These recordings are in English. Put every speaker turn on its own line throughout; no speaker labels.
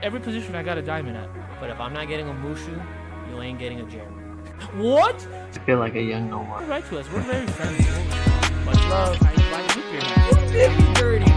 every position I got a diamond at.
But if I'm not getting a Mushu, you ain't getting a Jeremy.
What?
I feel like a young Omar.
Write to us. We're very friendly. Much love. I like you here. You did me dirty.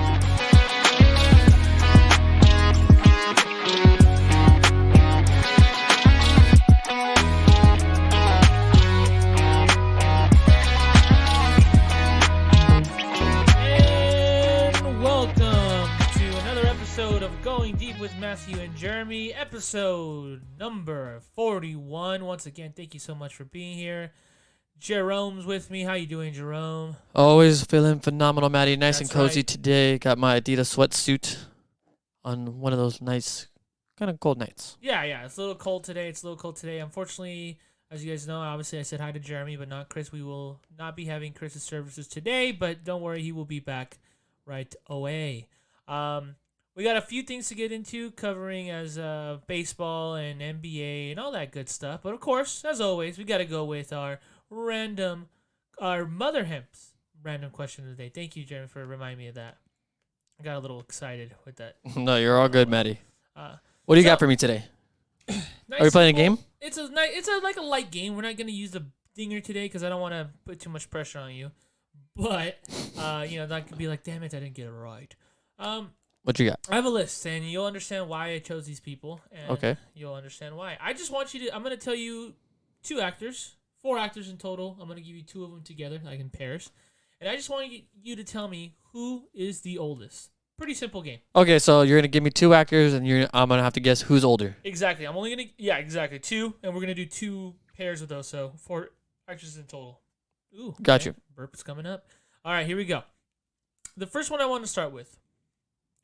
And welcome to another episode of Going Deep with Matthew and Jeremy, episode number 41. Once again, thank you so much for being here. Jerome's with me. How you doing, Jerome?
Always feeling phenomenal, Maddie. Nice
That's
and cozy
right.
today. Got my Adidas sweatsuit on one of those nice, kind of cold nights.
Yeah. It's a little cold today. Unfortunately, as you guys know, obviously I said hi to Jeremy, but not Chris. We will not be having Chris's services today, but don't worry, he will be back right away. We got a few things to get into, covering as baseball and NBA and all that good stuff. But of course, as always, we got to go with our Mother Hemp's random question of the day. Thank you, Jeremy, for reminding me of that. I got a little excited with that.
No, you're all good, Maddie.
Uh,
What do you
so-
got for me today?
Nice,
Are we playing a
simple-
game?
It's like a light game. We're not gonna use the dinger today because I don't want to put too much pressure on you. But that could be like, damn it, I didn't get it right.
What you got?
I have a list, and you'll understand why I chose these people. And
Okay.
You'll understand why. I just want you to. I'm gonna tell you four actors in total. I'm gonna give you two of them together, like in pairs, and I just want you to tell me who is the oldest. Pretty simple game.
Okay, so you're gonna give me two actors, and I'm gonna have to guess who's older.
Exactly. I'm only gonna exactly two, and we're gonna do two pairs of those, so four actors in total. Ooh,
Got
okay.
you.
Burp is coming up. All right, here we go. The first one I want to start with.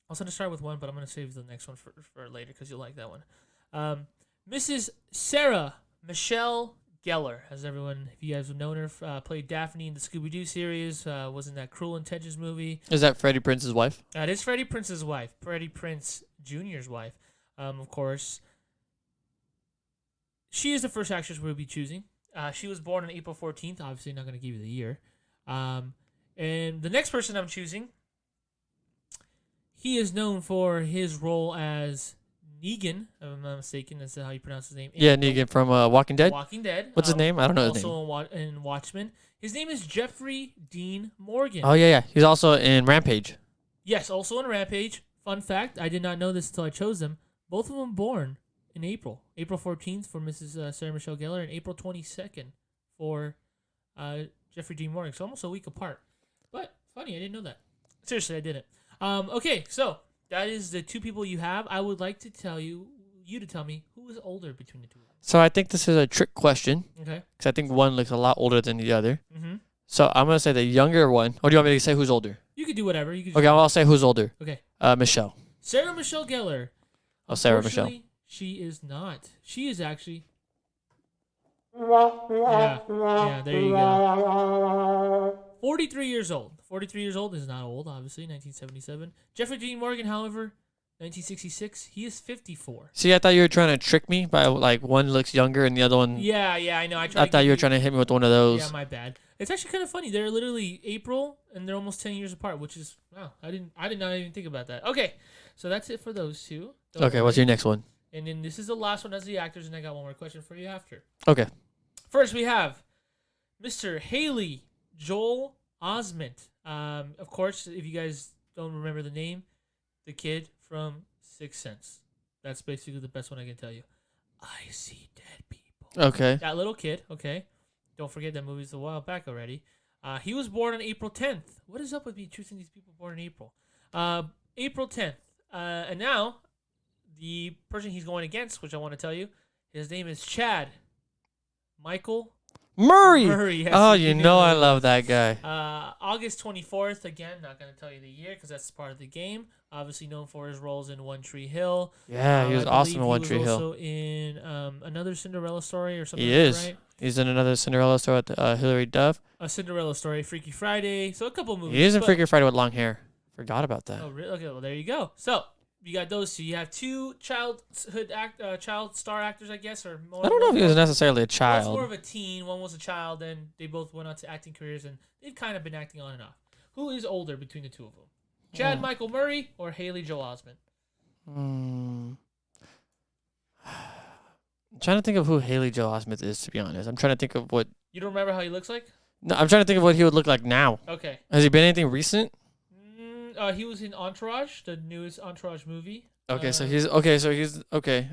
I was gonna start with one, but I'm gonna save the next one for later because you'll like that one. Mrs. Sarah Michelle Gellar, as everyone, if you guys have known her, played Daphne in the Scooby-Doo series. Was in that Cruel Intentions movie.
Is that Freddie Prince's wife?
That is Freddie Prince's wife, Freddie Prince Jr.'s wife. Of course, she is the first actress we'll be choosing. She was born on April 14th. Obviously, not going to give you the year. And the next person I'm choosing, he is known for his role as Negan, if I'm not mistaken. That's how you pronounce his name.
Yeah, Negan from Walking Dead.
Walking Dead.
What's his name? I don't know his name.
Also in Watchmen. His name is Jeffrey Dean Morgan.
Oh yeah. He's also in Rampage.
Yes, also in Rampage. Fun fact, I did not know this until I chose them. Both of them born in April. April 14th for Mrs. Sarah Michelle Gellar and April 22nd for Jeffrey Dean Morgan. So almost a week apart. But funny, I didn't know that. Seriously, I didn't. Okay, so that is the two people you have. I would like to tell you to tell me who is older between the two of them.
So I think this is a trick question
Okay.
because I think one looks a lot older than the other.
Mm-hmm.
So I'm gonna say the younger one. Or do you want me to say who's older?
You could do whatever. You could.
Okay, I'll say who's older.
Okay.
Michelle.
Sarah Michelle Gellar.
Oh, Sarah Michelle.
Unfortunately, she is not. She is actually. Yeah, there you go. 43 years old. 43 years old is not old, obviously, 1977. Jeffrey Dean Morgan, however, 1966, he is 54.
See, I thought you were trying to trick me by like one looks younger and the other one.
Yeah, I know.
I thought you were trying to hit me with one of those.
Yeah, my bad. It's actually kind of funny. They're literally April, and they're almost 10 years apart, which is, wow, I did not even think about that. Okay, so that's it for those two. Don't
Okay, what's
worry.
your next one?
And then this is the last one as the actors, and I got one more question for you after.
Okay.
First, we have Mr. Haley Joel Osment. Of course, if you guys don't remember the name, the kid from Sixth Sense. That's basically the best one I can tell you. I see dead people.
Okay.
That little kid, okay. Don't forget that movie's a while back already. He was born on April 10th. What is up with me choosing these people born in April? April 10th. And now, the person he's going against, which I want to tell you, his name is Chad Michael
Murray.
yes,
Oh,
you
you
knew
know
that.
I love that guy.
August 24th, again, not going to tell you the year because that's part of the game. Obviously known for his roles in One Tree Hill.
Yeah, he was
I
awesome in
believe
One
he
Tree
was
Hill.
also in another Cinderella story or something
He
like
is.
that, right?
He's in another Cinderella story with Hilary Duff.
A Cinderella story, Freaky Friday. So a couple movies.
He is in
but-
Freaky Friday with long hair. Forgot about that.
Oh, really? Okay, well, there you go. So, you got those two. You have two child star actors, I guess, or more.
I don't know if he was necessarily a
One's
child.
more of a teen. One was a child, and they both went on to acting careers, and they've kind of been acting on and off. Who is older between the two of them? Chad Michael Murray or Haley Joel Osment?
I'm trying to think of who Haley Joel Osment is, to be honest. I'm trying to think of what.
You don't remember how he looks like?
No, I'm trying to think of what he would look like now.
Okay.
Has he been anything recent?
He was in Entourage, the newest Entourage movie.
Okay, so he's okay.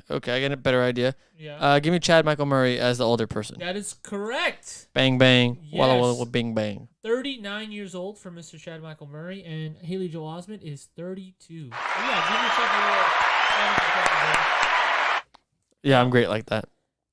Okay, I get a better idea.
Yeah.
Give me Chad Michael Murray as the older person.
That is correct.
Bang bang, walla
Yes.
walla bing bang.
39 years old for Mr. Chad Michael Murray, and Haley Joel Osment is 32. So yeah, give yourself a little round of applause there.
Yeah, I'm great like that.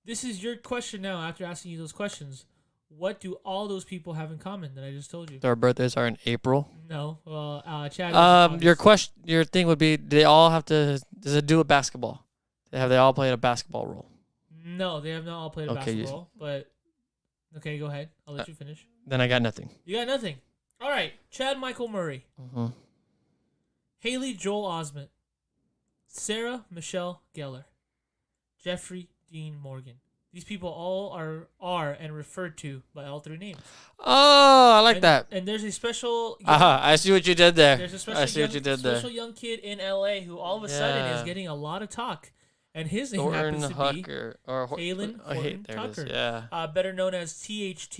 This is your question now. After asking you those questions, what do all those people have in common that I just told you?
Their birthdays are in April.
No. Well, Chad. is
Your
August.
your thing would be: do they all have to? Does it do with basketball? Have they all played a basketball role?
No, they have not all played basketball. But okay, go ahead. I'll let you finish.
Then I got nothing.
You got nothing. All right, Chad Michael Murray,
Mm-hmm.
Haley Joel Osment, Sarah Michelle Gellar, Jeffrey Dean Morgan. These people all are and referred to by all three names.
Oh, I like that.
And there's a special.
I see what you did there.
There's a special
I see what you did there.
special young kid in LA who all of a sudden is getting a lot of talk, and his name
Thornton
happens to
Hucker or
Halen
I hate there it is.
Tucker.
Yeah.
better known as THT.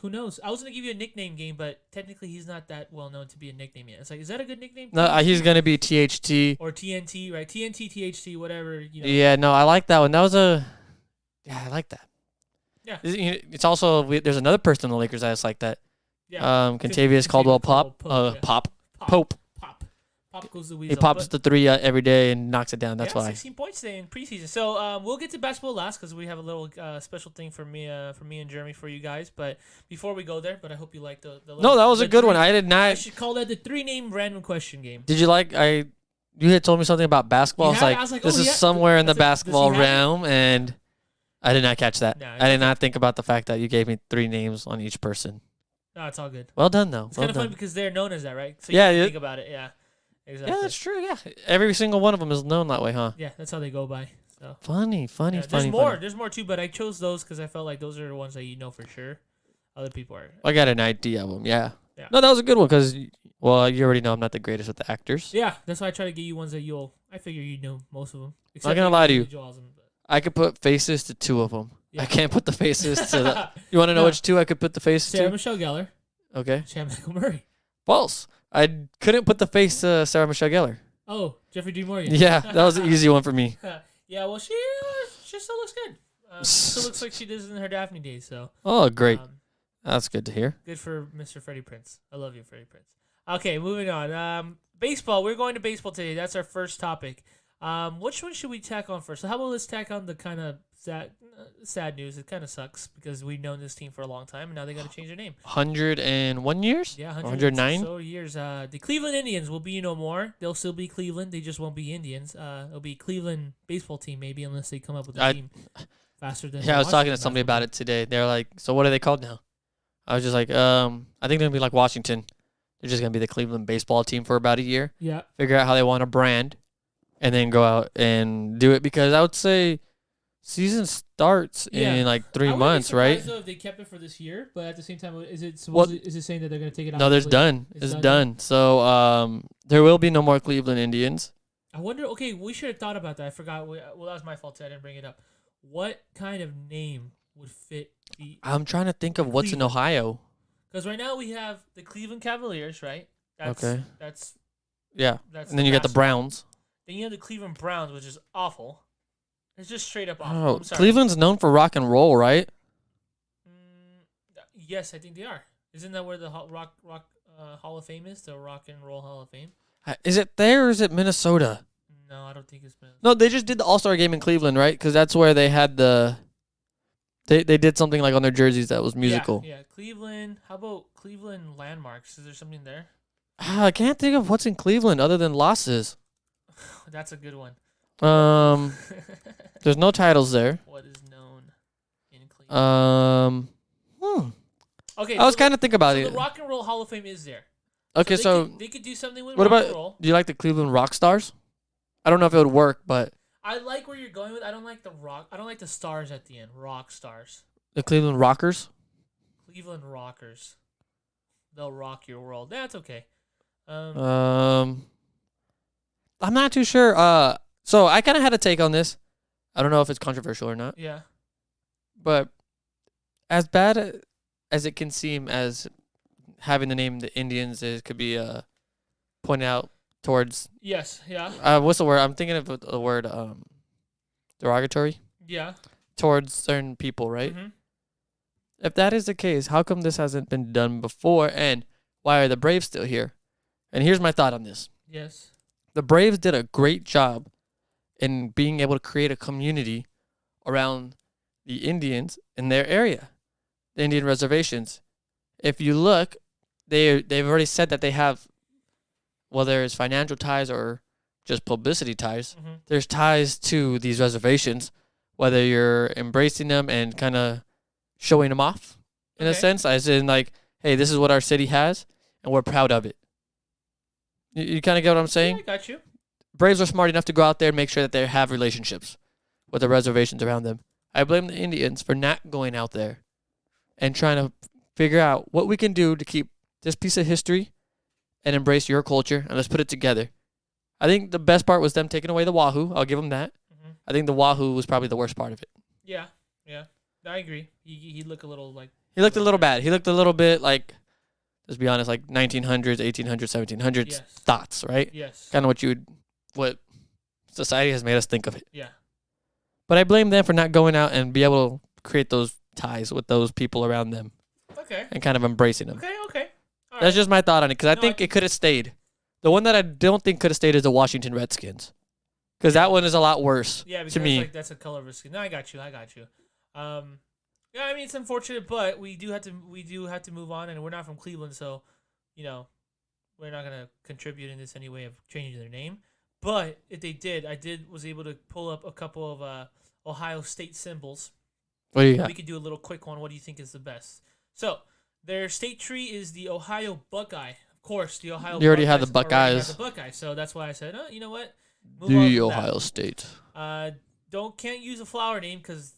Who knows? I was gonna give you a nickname game, but technically he's not that well known to be a nickname yet. It's like, is that a good nickname?
No, he's gonna be THT
or TNT, right? TNT, THT, whatever. You know.
Yeah, no, I like that one. That was yeah, I like that.
Yeah.
It's also there's another person in the Lakers that's like that.
Yeah.
Contavious Caldwell Pop. Pop. Pope.
Pop goes the
He
weasel.
pops the three every day and knocks it down. That's why.
16 points today in preseason. So we'll get to basketball last because we have a little special thing for me and Jeremy for you guys. But before we go there, but I hope you like the
No, that was a good one. I did not.
I should call that the 3-name random question game.
Did you like? You had told me something about basketball.
Yeah,
I was like, this is somewhere in the basketball realm, and I did not catch that.
No,
I did not think about the fact that you gave me 3 names on each person.
No, it's all good.
Well done, though.
It's
well
kind of
done.
funny because they're known as that, right? So
Yeah,
you think about it. Yeah, exactly.
Yeah, that's true. Yeah, every single one of them is known that way, huh?
Yeah, that's how they go by. So
Funny.
there's more. There's more too, but I chose those because I felt like those are the ones that you know for sure. Other people are.
I got an idea of them. Yeah.
Yeah.
No, that was a good one because, well, you already know I'm not the greatest with the actors.
Yeah, that's why I try to get you ones that I figure you know most of them.
I'm not gonna lie to you.
Joel Osment, but-
I could put faces to 2 of them.
Yeah.
I can't put the faces to the. You want to know
No.
which 2 I could put the faces
Sarah
to?
Michelle Gellar,
Okay.
Chad Michael Murray.
False. I couldn't put the face to Sarah Michelle Gellar.
Oh, Jeffrey Dean Morgan.
Yeah, that was an easy one for me.
Yeah, well, she still looks good. Still looks like she does in her Daphne days. So.
Oh, great.
Um,
That's good to hear.
Good for Mr. Freddie Prinze. I love you, Freddie Prinze. Okay, moving on. Baseball. We're going to baseball today. That's our first topic. Which one should we tack on first? So how about let's tack on the kind of sad news. It kind of sucks because we've known this team for a long time, and now they got to change their name.
101 years?
Yeah,
109?
so years. The Cleveland Indians will be no more. They'll still be Cleveland. They just won't be Indians. It'll be Cleveland baseball team maybe unless they come up with a team faster than.
Yeah, I was talking to somebody about it today. They're like, so what are they called now? I was just like, I think they're going to be like Washington. They're just going to be the Cleveland baseball team for about a year.
Yeah.
Figure out how they want to brand and then go out and do it because I would say season starts in like 3 months, right?
Though, if they kept it for this year, but at the same time, is it saying that they're going to take it out?
No, there's done. It's done. So there will be no more Cleveland Indians.
I wonder. Okay, we should have thought about that. I forgot. Well, that was my fault. I didn't bring it up. What kind of name would fit the?
I'm trying to think of what's in Ohio.
Because right now we have the Cleveland Cavaliers, right? That's
and
that's
then you got the Browns.
Then you have the Cleveland Browns, which is awful. It's just straight up awful.
Oh,
I'm sorry.
Cleveland's known for rock and roll, right?
Yes, I think they are. Isn't that where the rock Hall of Fame is? The Rock and Roll Hall of Fame?
Is it there or is it Minnesota?
No, I don't think it's Minnesota.
No, they just did the All-Star game in Cleveland, right? Because that's where they had the. They did something like on their jerseys that was musical.
Yeah, Cleveland. How about Cleveland landmarks? Is there something there?
I can't think of what's in Cleveland other than losses.
That's a good one.
There's no titles there.
What is known in Cleveland? Okay,
I was kind of thinking about it.
The Rock and Roll Hall of Fame is there.
Okay, so
they could do something with
what
rock and
about?
roll.
Do you like the Cleveland Rock Stars? I don't know if it would work, but
I like where you're going with. I don't like the rock. I don't like the stars at the end. Rock stars.
the Cleveland Rockers.
Cleveland Rockers. They'll rock your world. That's okay.
I'm not too sure. So I kind of had a take on this. I don't know if it's controversial or not,
Yeah.
but as bad as it can seem as having the name the Indians, it could be pointed out towards
Yes. Yeah.
what's the word? I'm thinking of the word derogatory
Yeah.
towards certain people, right?
Mm-hmm.
If that is the case, how come this hasn't been done before, and why are the Braves still here? And here's my thought on this.
Yes.
The Braves did a great job in being able to create a community around the Indians in their area, the Indian reservations. If you look, they've already said that they have, whether it's financial ties or just publicity ties,
Mm-hmm.
there's ties to these reservations, whether you're embracing them and kind of showing them off in a
Okay.
sense, as in like, hey, this is what our city has, and we're proud of it. You kind of get what I'm
Yeah,
saying?
I got you.
Braves are smart enough to go out there and make sure that they have relationships with the reservations around them. I blame the Indians for not going out there and trying to figure out what we can do to keep this piece of history and embrace your culture, and let's put it together. I think the best part was them taking away the Wahoo. I'll give them that.
Mm-hmm.
I think the Wahoo was probably the worst part of it.
Yeah. Yeah. I agree. He looked a little like.
He looked a little bad. He looked a little bit like, let's be honest, like 1900s, 1800s, 1700s
Yes.
thoughts, right?
Yes.
Kind of what society has made us think of it.
Yeah.
But I blame them for not going out and be able to create those ties with those people around them
Okay.
and kind of embracing them.
Okay. All
That's
right.
just my thought on it, because I
No,
think it could have stayed. The one that I don't think could have stayed is the Washington Redskins, because that one is a lot worse
Yeah, because
to me.
like that's a color of a skin. No, I got you. Yeah, I mean it's unfortunate, but we do have to move on, and we're not from Cleveland, so we're not gonna contribute in this any way of changing their name. But if they did, was able to pull up a couple of Ohio State symbols.
What do you got?
We could do a little quick one. What do you think is the best? So their state tree is the Ohio Buckeye. Of course, the Ohio.
You already had the
already
Buckeyes.
had the Buckeye, so that's why I said, you know what? Move on
The
from that.
Ohio State.
Can't use a flower name because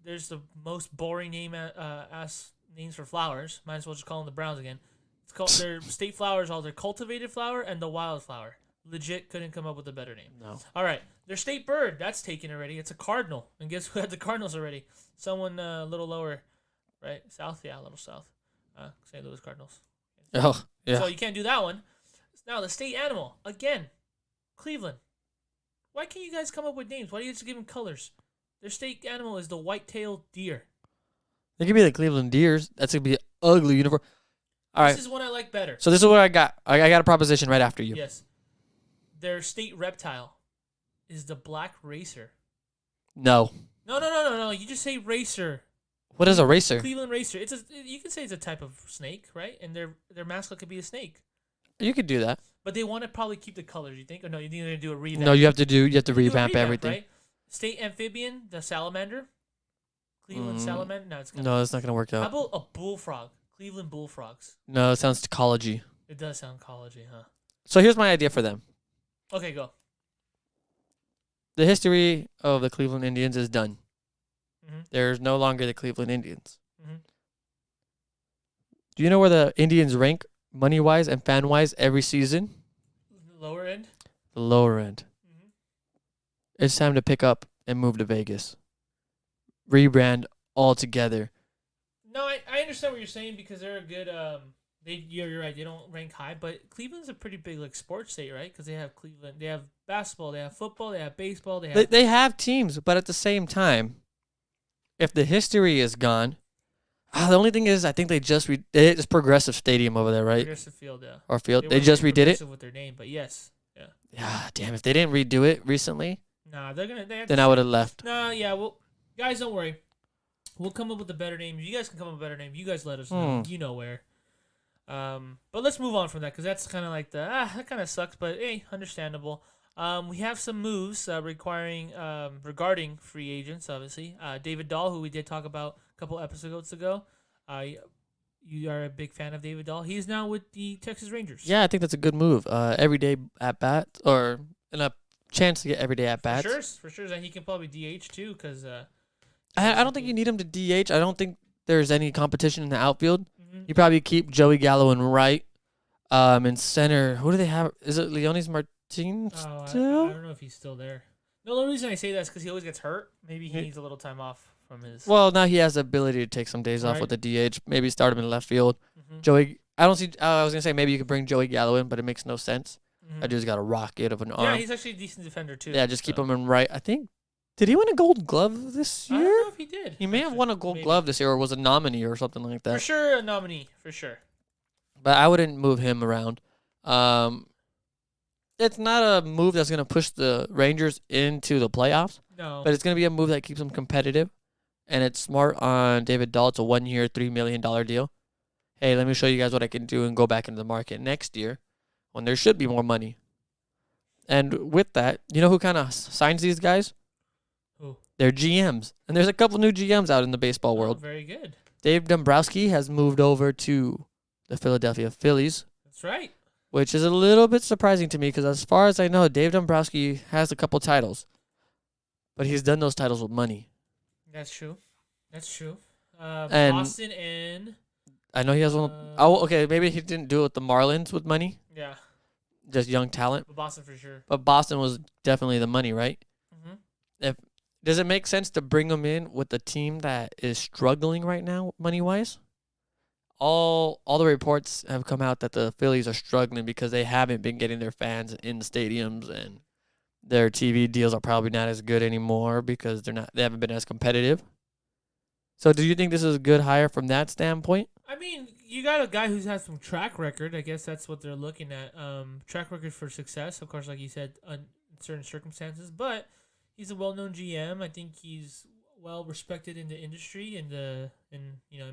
there's the most boring ass names for flowers. Might as well just call them the Browns again. It's called their state flowers are their cultivated flower and the wildflower. Legit couldn't come up with a better name.
No.
All right, their state bird that's taken already. It's a cardinal, and guess who had the Cardinals already? Someone a little lower, right? South, yeah, a little south. St. Louis Cardinals.
Oh, yeah.
So you can't do that one. Now the state animal again, Cleveland. Why can't you guys come up with names? Why do you just give them colors? Their state animal is the white-tailed deer.
They could be the Cleveland Deers. That's going to be an ugly uniform. All right.
This is one I like better.
So this is what I got. I got a proposition right after you.
Yes. Their state reptile is the black racer.
No.
No. You just say racer.
What is a racer?
Cleveland racer. You can say it's a type of snake, right? And their mascot could be a snake.
You could do that.
But they want to probably keep the colors, you think? Or no, you need to do a revamp.
No, you have to
Do a
revamp everything.
Right? State amphibian, the salamander. Cleveland salamander. No, it's gonna.
No, it's not going to work
How
out.
about a bullfrog? Cleveland bullfrogs.
No, it sounds ecology.
It does sound college-y, huh?
So here's my idea for them.
Okay, go.
The history of the Cleveland Indians is done.
Mm-hmm.
There's no longer the Cleveland Indians.
Mm-hmm.
Do you know where the Indians rank money-wise and fan-wise every season?
Lower end.
The lower end.
Mm-hmm.
It's time to pick up and move to Vegas. Rebrand altogether.
No, I understand what you're saying because they're a good. You're right. They don't rank high, but Cleveland's a pretty big like sports state, right? Because they have Cleveland. They have basketball. They have football. They have baseball.
They have teams, but at the same time, if the history is gone, the only thing is I think it's Progressive Stadium over there, right?
Progressive Field, yeah.
Or Field. They
weren't
just
very
redid it.
progressive with their name, but yes, yeah.
Yeah, damn. If they didn't redo it recently,
Nah, they're gonna.
then I would have left.
Nah, yeah. Well, guys, don't worry. We'll come up with a better name. You guys can come up with a better name. You guys let us know. You know where. But let's move on from that because that's kind of like that kind of sucks. But hey, understandable. We have some moves regarding free agents. Obviously, David Dahl, who we did talk about a couple episodes ago. You are a big fan of David Dahl. He's now with the Texas Rangers.
Yeah, I think that's a good move. Everyday at bat or in a chance to get everyday at bats.
For sure. And he can probably DH too because.
I don't think you need him to DH. I don't think there's any competition in the outfield.
Mm-hmm.
You probably keep Joey Gallo in right. In center, who do they have? Is it Leonis Martinez
I
still?
don't know if he's still there. The only reason I say that is because he always gets hurt. Maybe he needs a little time off from his.
Well, now he has the ability to take some days off with the DH. Maybe start him in left field. Joey, I don't see. I was gonna say maybe you could bring Joey Gallo in, but it makes no sense. That dude's got a rocket of an arm.
Yeah, he's actually a decent defender too.
Yeah, just keep him in right. I think. Did he win a Gold Glove this year?
I don't know if he did.
He may have won a Gold Glove this year, or was a nominee or something like that.
For sure, a nominee. For sure.
But I wouldn't move him around. It's not a move that's gonna push the Rangers into the playoffs.
No.
But it's gonna be a move that keeps them competitive, and it's smart on David Dahl. It's a 1 year, $3 million deal. Hey, let me show you guys what I can do and go back into the market next year when there should be more money. And with that, you know who kind of signs these guys?
Who?
They're GMs. And there's a couple new GMs out in the baseball world.
Very good.
Dave Dombrowski has moved over to the Philadelphia Phillies.
That's right.
Which is a little bit surprising to me because as far as I know, Dave Dombrowski has a couple titles. But he's done those titles with money.
That's true.
And
Boston and...
I know he has one. Okay, maybe he didn't do it with the Marlins with money.
Yeah.
Just young talent.
But Boston for sure.
But Boston was definitely the money, right? Does it make sense to bring him in with a team that is struggling right now, money-wise? All the reports have come out that the Phillies are struggling because they haven't been getting their fans in the stadiums, and their TV deals are probably not as good anymore because they haven't been as competitive. So do you think this is a good hire from that standpoint?
I mean, you got a guy who's had some track record. I guess that's what they're looking at. Track record for success, of course, like you said, in certain circumstances. But he's a well-known GM. I think he's well respected in the industry in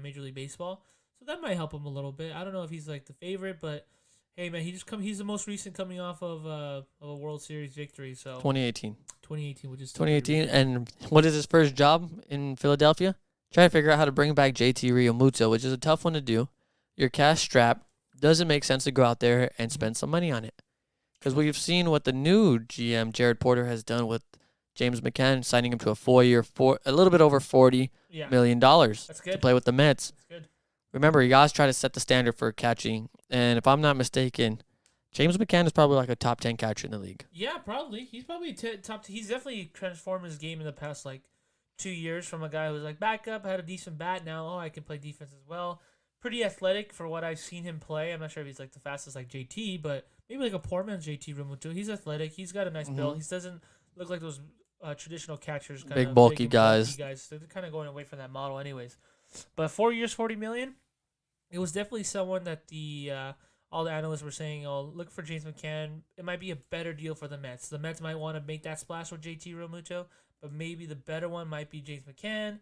Major League Baseball. So that might help him a little bit. I don't know if he's like the favorite, but hey, man, he's the most recent coming off of a World Series victory. So
2018,
which is
2018, and what is his first job in Philadelphia? Try to figure out how to bring back JT Realmuto, which is a tough one to do. You're cash strapped. Doesn't make sense to go out there and spend some money on it. Because we've seen what the new GM, Jared Porter, has done with James McCann, signing him to a 4-year, a little bit over $40 million to play with the Mets.
That's good.
Remember, you guys try to set the standard for catching. And if I'm not mistaken, James McCann is probably like a top 10 catcher in the league.
Yeah, probably. He's probably top. He's definitely transformed his game in the past 2 years from a guy who was backup, had a decent bat. Now, I can play defense as well. Pretty athletic for what I've seen him play. I'm not sure if he's the fastest like JT, but maybe a poor man's JT Realmuto. He's athletic. He's got a nice build. He doesn't look like those traditional catchers.
Big bulky guys.
They're kind of going away from that model anyways. But 4 years, $40 million. It was definitely someone that all the analysts were saying, oh, look for James McCann. It might be a better deal for the Mets. The Mets might want to make that splash with JT Realmuto, but maybe the better one might be James McCann.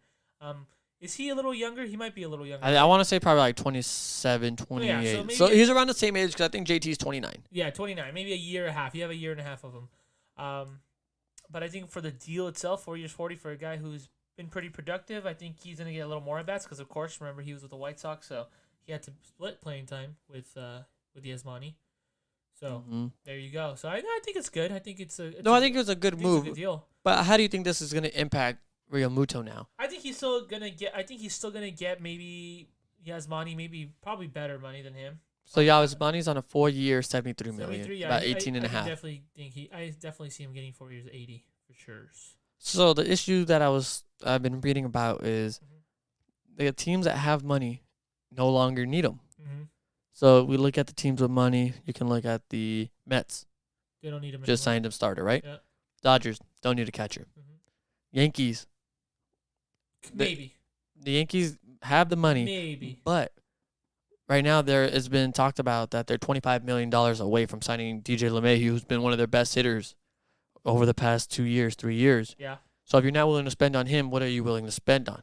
Is he a little younger? He might be a little younger.
I want to say probably 27, 28. Yeah, so he's around the same age because I think JT's 29.
Yeah, 29. Maybe a year and a half. You have a year and a half of him. But I think for the deal itself, 4 years, 40 for a guy who's been pretty productive, I think he's going to get a little more at-bats because, of course, remember, he was with the White Sox, so he had to split playing time with Yasmani. So there you go. So I think it's good. I think I think it was a good move. It's a good deal.
But how do you think this is going to impact Realmuto now?
I think he's still gonna get maybe Yasmani, probably better money than him.
So Yasmani's on a 4-year, $73 million,
yeah,
about 18 and a half.
I definitely see him getting 4 years, 80 for sure.
So the issue that I've been reading about is the teams that have money no longer need them. So we look at the teams with money. You can look at the Mets.
They don't need him.
Just signed him starter, right?
Yeah.
Dodgers don't need a catcher. Yankees.
Maybe.
The Yankees have the money.
Maybe.
But right now there has been talked about that they're $25 million away from signing DJ LeMahieu, who's been one of their best hitters over the past 2 years, 3 years.
Yeah.
So if you're not willing to spend on him, what are you willing to spend on?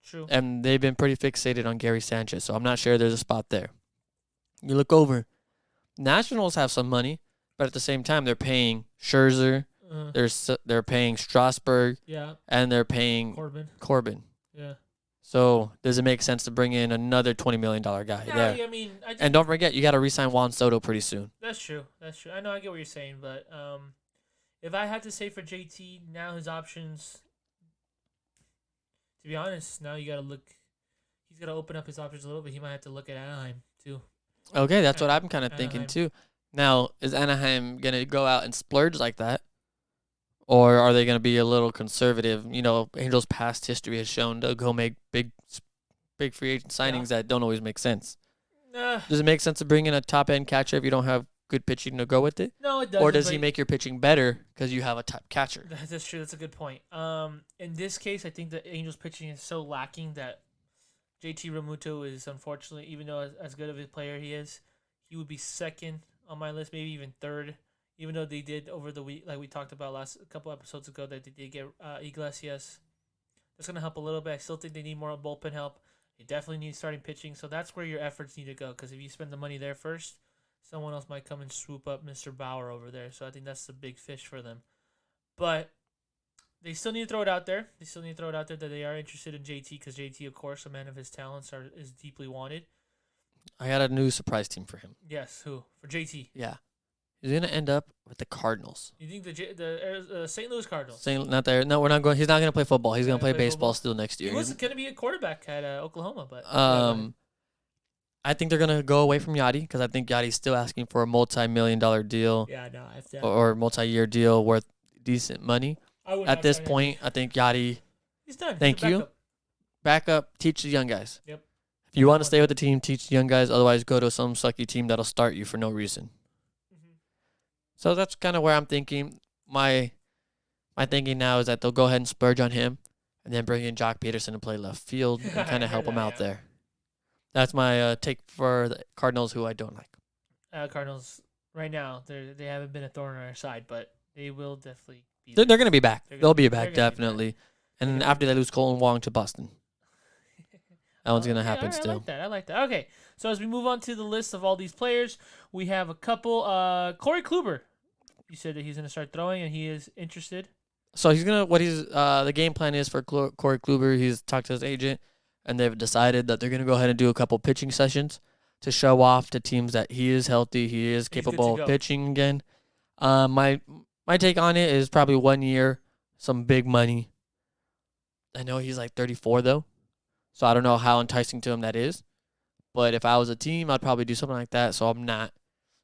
True.
And they've been pretty fixated on Gary Sanchez, so I'm not sure there's a spot there. You look over. Nationals have some money, but at the same time, they're paying Scherzer. They're paying Strasburg.
Yeah.
And they're paying Corbin.
Yeah.
So does it make sense to bring in another $20 million guy there?
I mean,
and don't forget, you got to re-sign Juan Soto pretty soon.
That's true. I know, I get what you're saying, but if I had to say for JT, now his options, to be honest, now you got to look. He's got to open up his options a little bit. He might have to look at Anaheim too.
Okay, that's what I'm kind of thinking too. Now, is Anaheim going to go out and splurge like that? Or are they going to be a little conservative? Angels' past history has shown to go make big free agent signings that don't always make sense. Does it make sense to bring in a top end catcher if you don't have good pitching to go with it?
No, it doesn't.
Or does he make your pitching better because you have a top catcher?
That's true. That's a good point. In this case, I think the Angels pitching is so lacking that JT Realmuto is unfortunately, even though as good of a player he is, he would be second on my list, maybe even third. Even though they did over the week, like we talked about a couple episodes ago, that they did get Iglesias. That's gonna help a little bit. I still think they need more bullpen help. They definitely need starting pitching, so that's where your efforts need to go. Because if you spend the money there first, someone else might come and swoop up Mr. Bauer over there. So I think that's the big fish for them. But they still need to throw it out there. They still need to throw it out there that they are interested in JT because JT, of course, a man of his talents, is deeply wanted.
I got a new surprise team for him.
Yes, who? For JT.
Yeah. He's going to end up with the Cardinals.
You think the St. Louis Cardinals?
Not there. No, we're not going. He's not going to play football. He's going to play baseball
football?
still next year.
He was going to be a quarterback at Oklahoma, but
I think they're going to go away from Yachty because I think Yachty's still asking for a multi-million-dollar deal.
Yeah, no,
or multi-year deal worth decent money. At this point, I think Yachty.
He's done.
Thank you. Back up. Teach the young guys.
Yep.
If you want to stay with the team, teach the young guys. Otherwise, go to some sucky team that'll start you for no reason. Mm-hmm. So that's kind of where I'm thinking. My thinking now is that they'll go ahead and splurge on him, and then bring in Jock Peterson to play left field and kind of help him out there. That's my take for the Cardinals, who I don't like.
Cardinals right now they haven't been a thorn on our side, but they will definitely be.
They're going to be back. They'll be back,
be
definitely.
back.
And then after they lose Colin Wong to Boston. That one's going to happen still.
I like that. Okay, so as we move on to the list of all these players, we have a couple. Corey Kluber. You said that he's going to start throwing, and he is interested.
So he's going to, the game plan is for Corey Kluber, he's talked to his agent, and they've decided that they're going to go ahead and do a couple pitching sessions to show off to teams that he is healthy, he is capable of pitching again. My take on it is probably 1 year, some big money. I know he's like 34 though, so I don't know how enticing to him that is. But if I was a team, I'd probably do something like that, so I'm not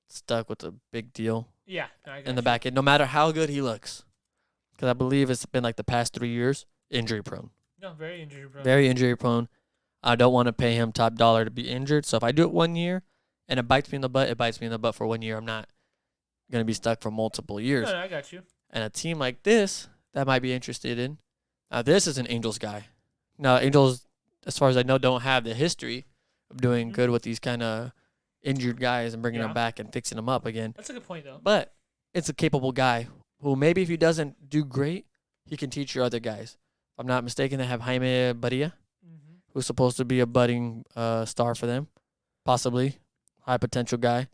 stuck with a big deal.
Yeah,
in the back end, no matter how good he looks, because I believe it's been like the past 3 years injury prone.
No, very injury prone.
Very injury prone. I don't want to pay him top dollar to be injured. So if I do it 1 year and it bites me in the butt, it bites me in the butt for 1 year. I'm not going to be stuck for multiple years.
No, I got you.
And a team like this that might be interested in. Now, this is an Angels guy. Now, Angels, as far as I know, don't have the history of doing good with these kind of injured guys and bringing them back and fixing them up again.
That's a good point, though.
But it's a capable guy who maybe if he doesn't do great, he can teach your other guys. If I'm not mistaken, they have Jaime Barria, who's supposed to be a budding star for them, possibly high potential guy.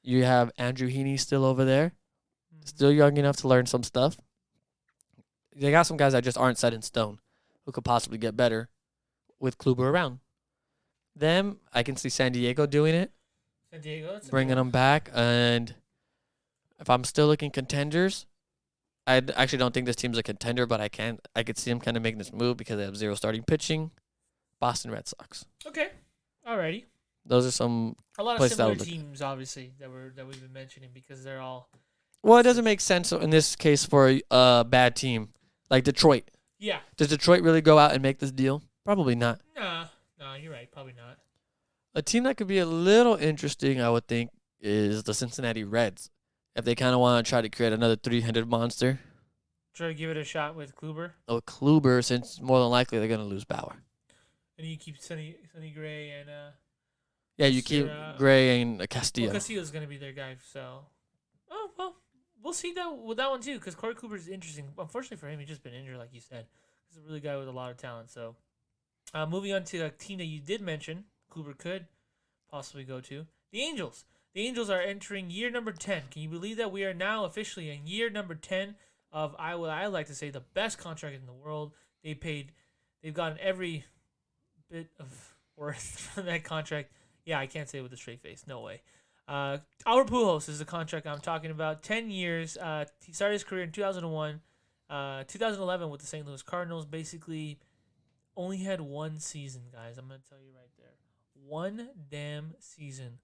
You have Andrew Heaney still over there, still young enough to learn some stuff. They got some guys that just aren't set in stone, who could possibly get better with Kluber around. Them, I can see San Diego doing it, bringing them back. And if I'm still looking contenders, I actually don't think this team's a contender, but I could see them kind of making this move because they have zero starting pitching. Boston Red Sox.
Okay, alrighty.
Those are some
a lot of similar teams, obviously, that we've been mentioning because they're all.
Well, it doesn't make sense in this case for a bad team like Detroit.
Yeah.
Does Detroit really go out and make this deal? Probably not.
No, you're right. Probably not.
A team that could be a little interesting, I would think, is the Cincinnati Reds. If they kind of want to try to create another three-headed monster.
Try to give it a shot with Kluber.
Oh, Kluber, since more than likely they're going to lose Bauer.
And you keep Sonny Gray and
yeah, you keep Gray and Castillo.
Well, Castillo's going to be their guy, so. Oh, well, we'll see that with that one, too, because Corey Kluber is interesting. Unfortunately for him, he's just been injured, like you said. He's a really guy with a lot of talent, so. Moving on to a team that you did mention, Kluber could possibly go to. The Angels. The Angels are entering year number 10. Can you believe that we are now officially in year number 10 of what I like to say the best contract in the world? They've gotten every bit of worth from that contract. Yeah, I can't say it with a straight face. No way. Albert Pujols is the contract I'm talking about. 10 years. He started his career in 2001. 2011 with the St. Louis Cardinals. Basically, only had one season, guys. I'm going to tell you right there. One damn season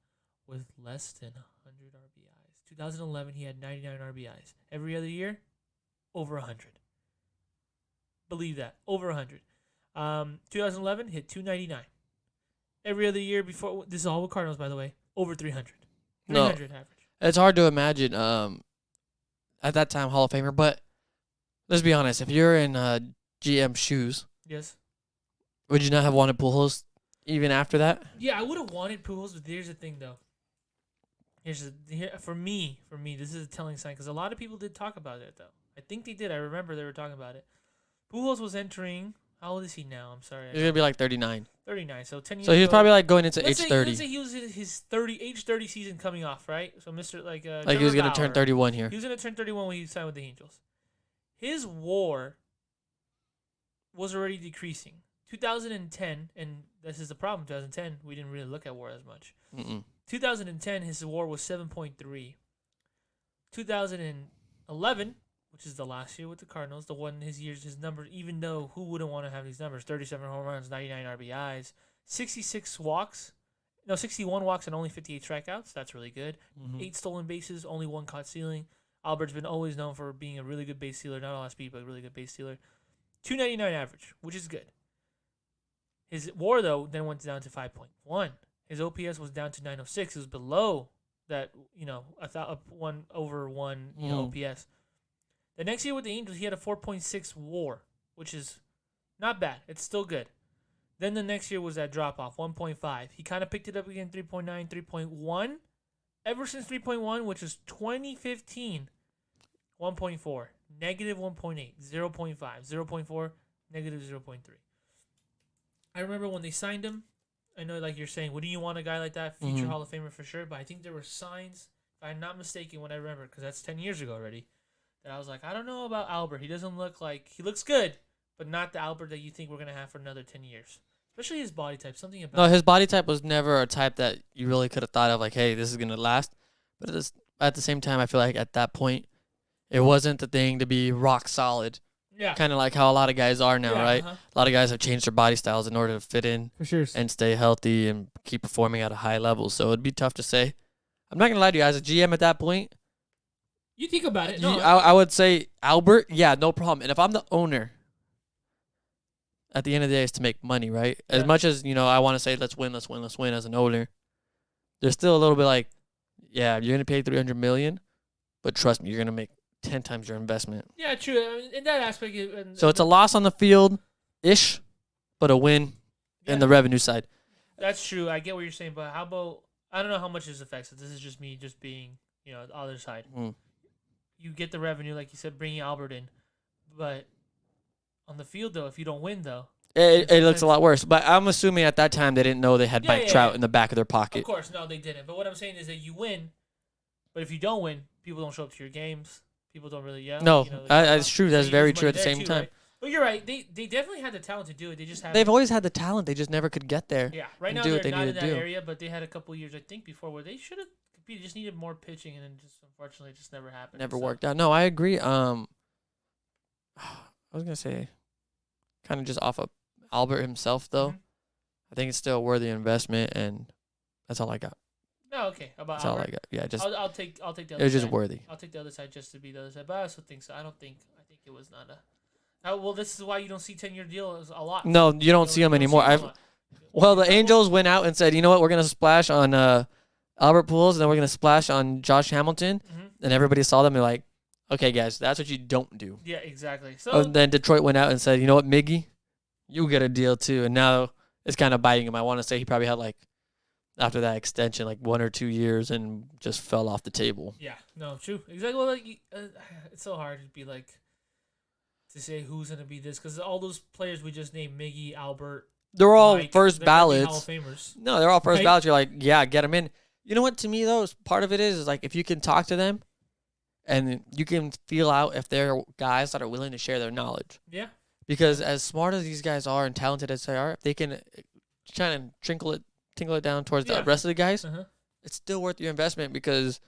with less than 100 RBIs. 2011, he had 99 RBIs. Every other year, over 100. Believe that. Over 100. 2011 hit 299. Every other year before, this is all with Cardinals, by the way, over 300. 300 average.
It's hard to imagine at that time Hall of Famer, but let's be honest. If you're in GM shoes,
Yes.
would you not have wanted Pujols even after that?
Yeah, I would have wanted Pujols, but here's the thing, though. For me, this is a telling sign because a lot of people did talk about it, though. I think they did. I remember they were talking about it. Pujols was entering. How old is he now? I'm sorry.
He's gonna be like 39.
39. So 10 years.
So he's
ago,
probably like going into
let's
age
say,
30.
Let's say he was in his age 30 season coming off, right? So Mr.
Like he
Trevor
was gonna turn
Bauer,
31 here.
He was gonna turn 31 when he signed with the Angels. His WAR was already decreasing. 2010, and this is the problem. 2010, we didn't really look at WAR as much. 2010, his WAR was 7.3. 2011, which is the last year with the Cardinals, his numbers, even though who wouldn't want to have these numbers? 37 home runs, 99 RBIs, 61 walks and only 58 strikeouts. That's really good. 8 stolen bases, only 1 caught stealing. Albert's been always known for being a really good base stealer, not a lot of speed, but a really good base stealer. 299 average, which is good. His WAR, though, then went down to 5.1. His OPS was down to 906. It was below that, a 1 over 1 OPS. The next year with the Angels, he had a 4.6 WAR, which is not bad. It's still good. Then the next year was that drop-off, 1.5. He kind of picked it up again, 3.9, 3.1. Ever since 3.1, which is 2015, 1.4, negative 1.8, 0.5, 0.4, negative 0.3. I remember when they signed him, I know like you're saying, wouldn't you want a guy like that, future Hall of Famer for sure, but I think there were signs, if I'm not mistaken, when I remember, because that's 10 years ago already, that I was like, I don't know about Albert. He doesn't look like, he looks good, but not the Albert that you think we're going to have for another 10 years. Especially his body type, something about
No, his body type was never a type that you really could have thought of like, hey, this is going to last. But at the same time, I feel like at that point, it wasn't the thing to be rock solid.
Yeah.
Kind of like how a lot of guys are now, right?
Uh-huh.
A lot of guys have changed their body styles in order to fit in
For sure.
and stay healthy and keep performing at a high level. So it'd be tough to say. I'm not going to lie to you. As a GM at that point,
You think about it.
I would say Albert, yeah, no problem. And if I'm the owner, at the end of the day, it's to make money, right? As much as, I want to say let's win as an owner, there's still a little bit like, yeah, you're going to pay $300 million, but trust me, you're going to make 10 times your investment.
Yeah, true. I mean, in that aspect.
So it's a loss on the field-ish, but a win in the revenue side.
That's true. I get what you're saying, but how about, I don't know how much this affects it. This is just me just being, the other side. You get the revenue, like you said, bringing Albert in, but on the field, though, if you don't win, though.
It looks a lot worse. But I'm assuming at that time they didn't know they had Mike Trout in the back of their pocket.
Of course, no, they didn't. But what I'm saying is that you win, but if you don't win, people don't show up to your games. People don't really yell.
No, that's true. That's very true at the same time.
Right? But you're right. They definitely had the talent to do it. They just haven't.
They've always had the talent. They just never could get there.
Yeah, right now they're not in that area, but they had a couple years, I think, before where they should have competed. Just needed more pitching, and then just unfortunately, it just never happened.
Never worked out. No, I agree. I was gonna say, kind of just off of Albert himself, though. I think it's still a worthy investment, and that's all I got.
No, okay. About
that's
Albert.
all I got. Yeah, just
I'll take the other side.
It's just worthy.
I'll take the other side just to be the other side, but I also think so. I think it was not a. Well, this is why you don't see 10-year deals a lot.
No, you don't see them anymore. Well, the Angels went out and said, you know what, we're gonna splash on Albert Pujols, and then we're gonna splash on Josh Hamilton, and everybody saw them. They're like, okay, guys, that's what you don't do.
Yeah, exactly. So
and then Detroit went out and said, you know what, Miggy, you get a deal too, and now it's kind of biting him. I want to say he probably had after that extension, 1 or 2 years, and just fell off the table.
Yeah, no, true, exactly. Well, it's so hard to be to say who's gonna be this because all those players we just named, Miggy, Albert,
they're all
Mike,
first ballots.
Hall of Famers.
No, they're all first ballots. You're like, yeah, get them in. You know what? To me, though, part of it is if you can talk to them, and you can feel out if they're guys that are willing to share their knowledge.
Yeah.
Because as smart as these guys are and talented as they are, if they can try and tingle it down towards the rest of the guys, it's still worth your investment because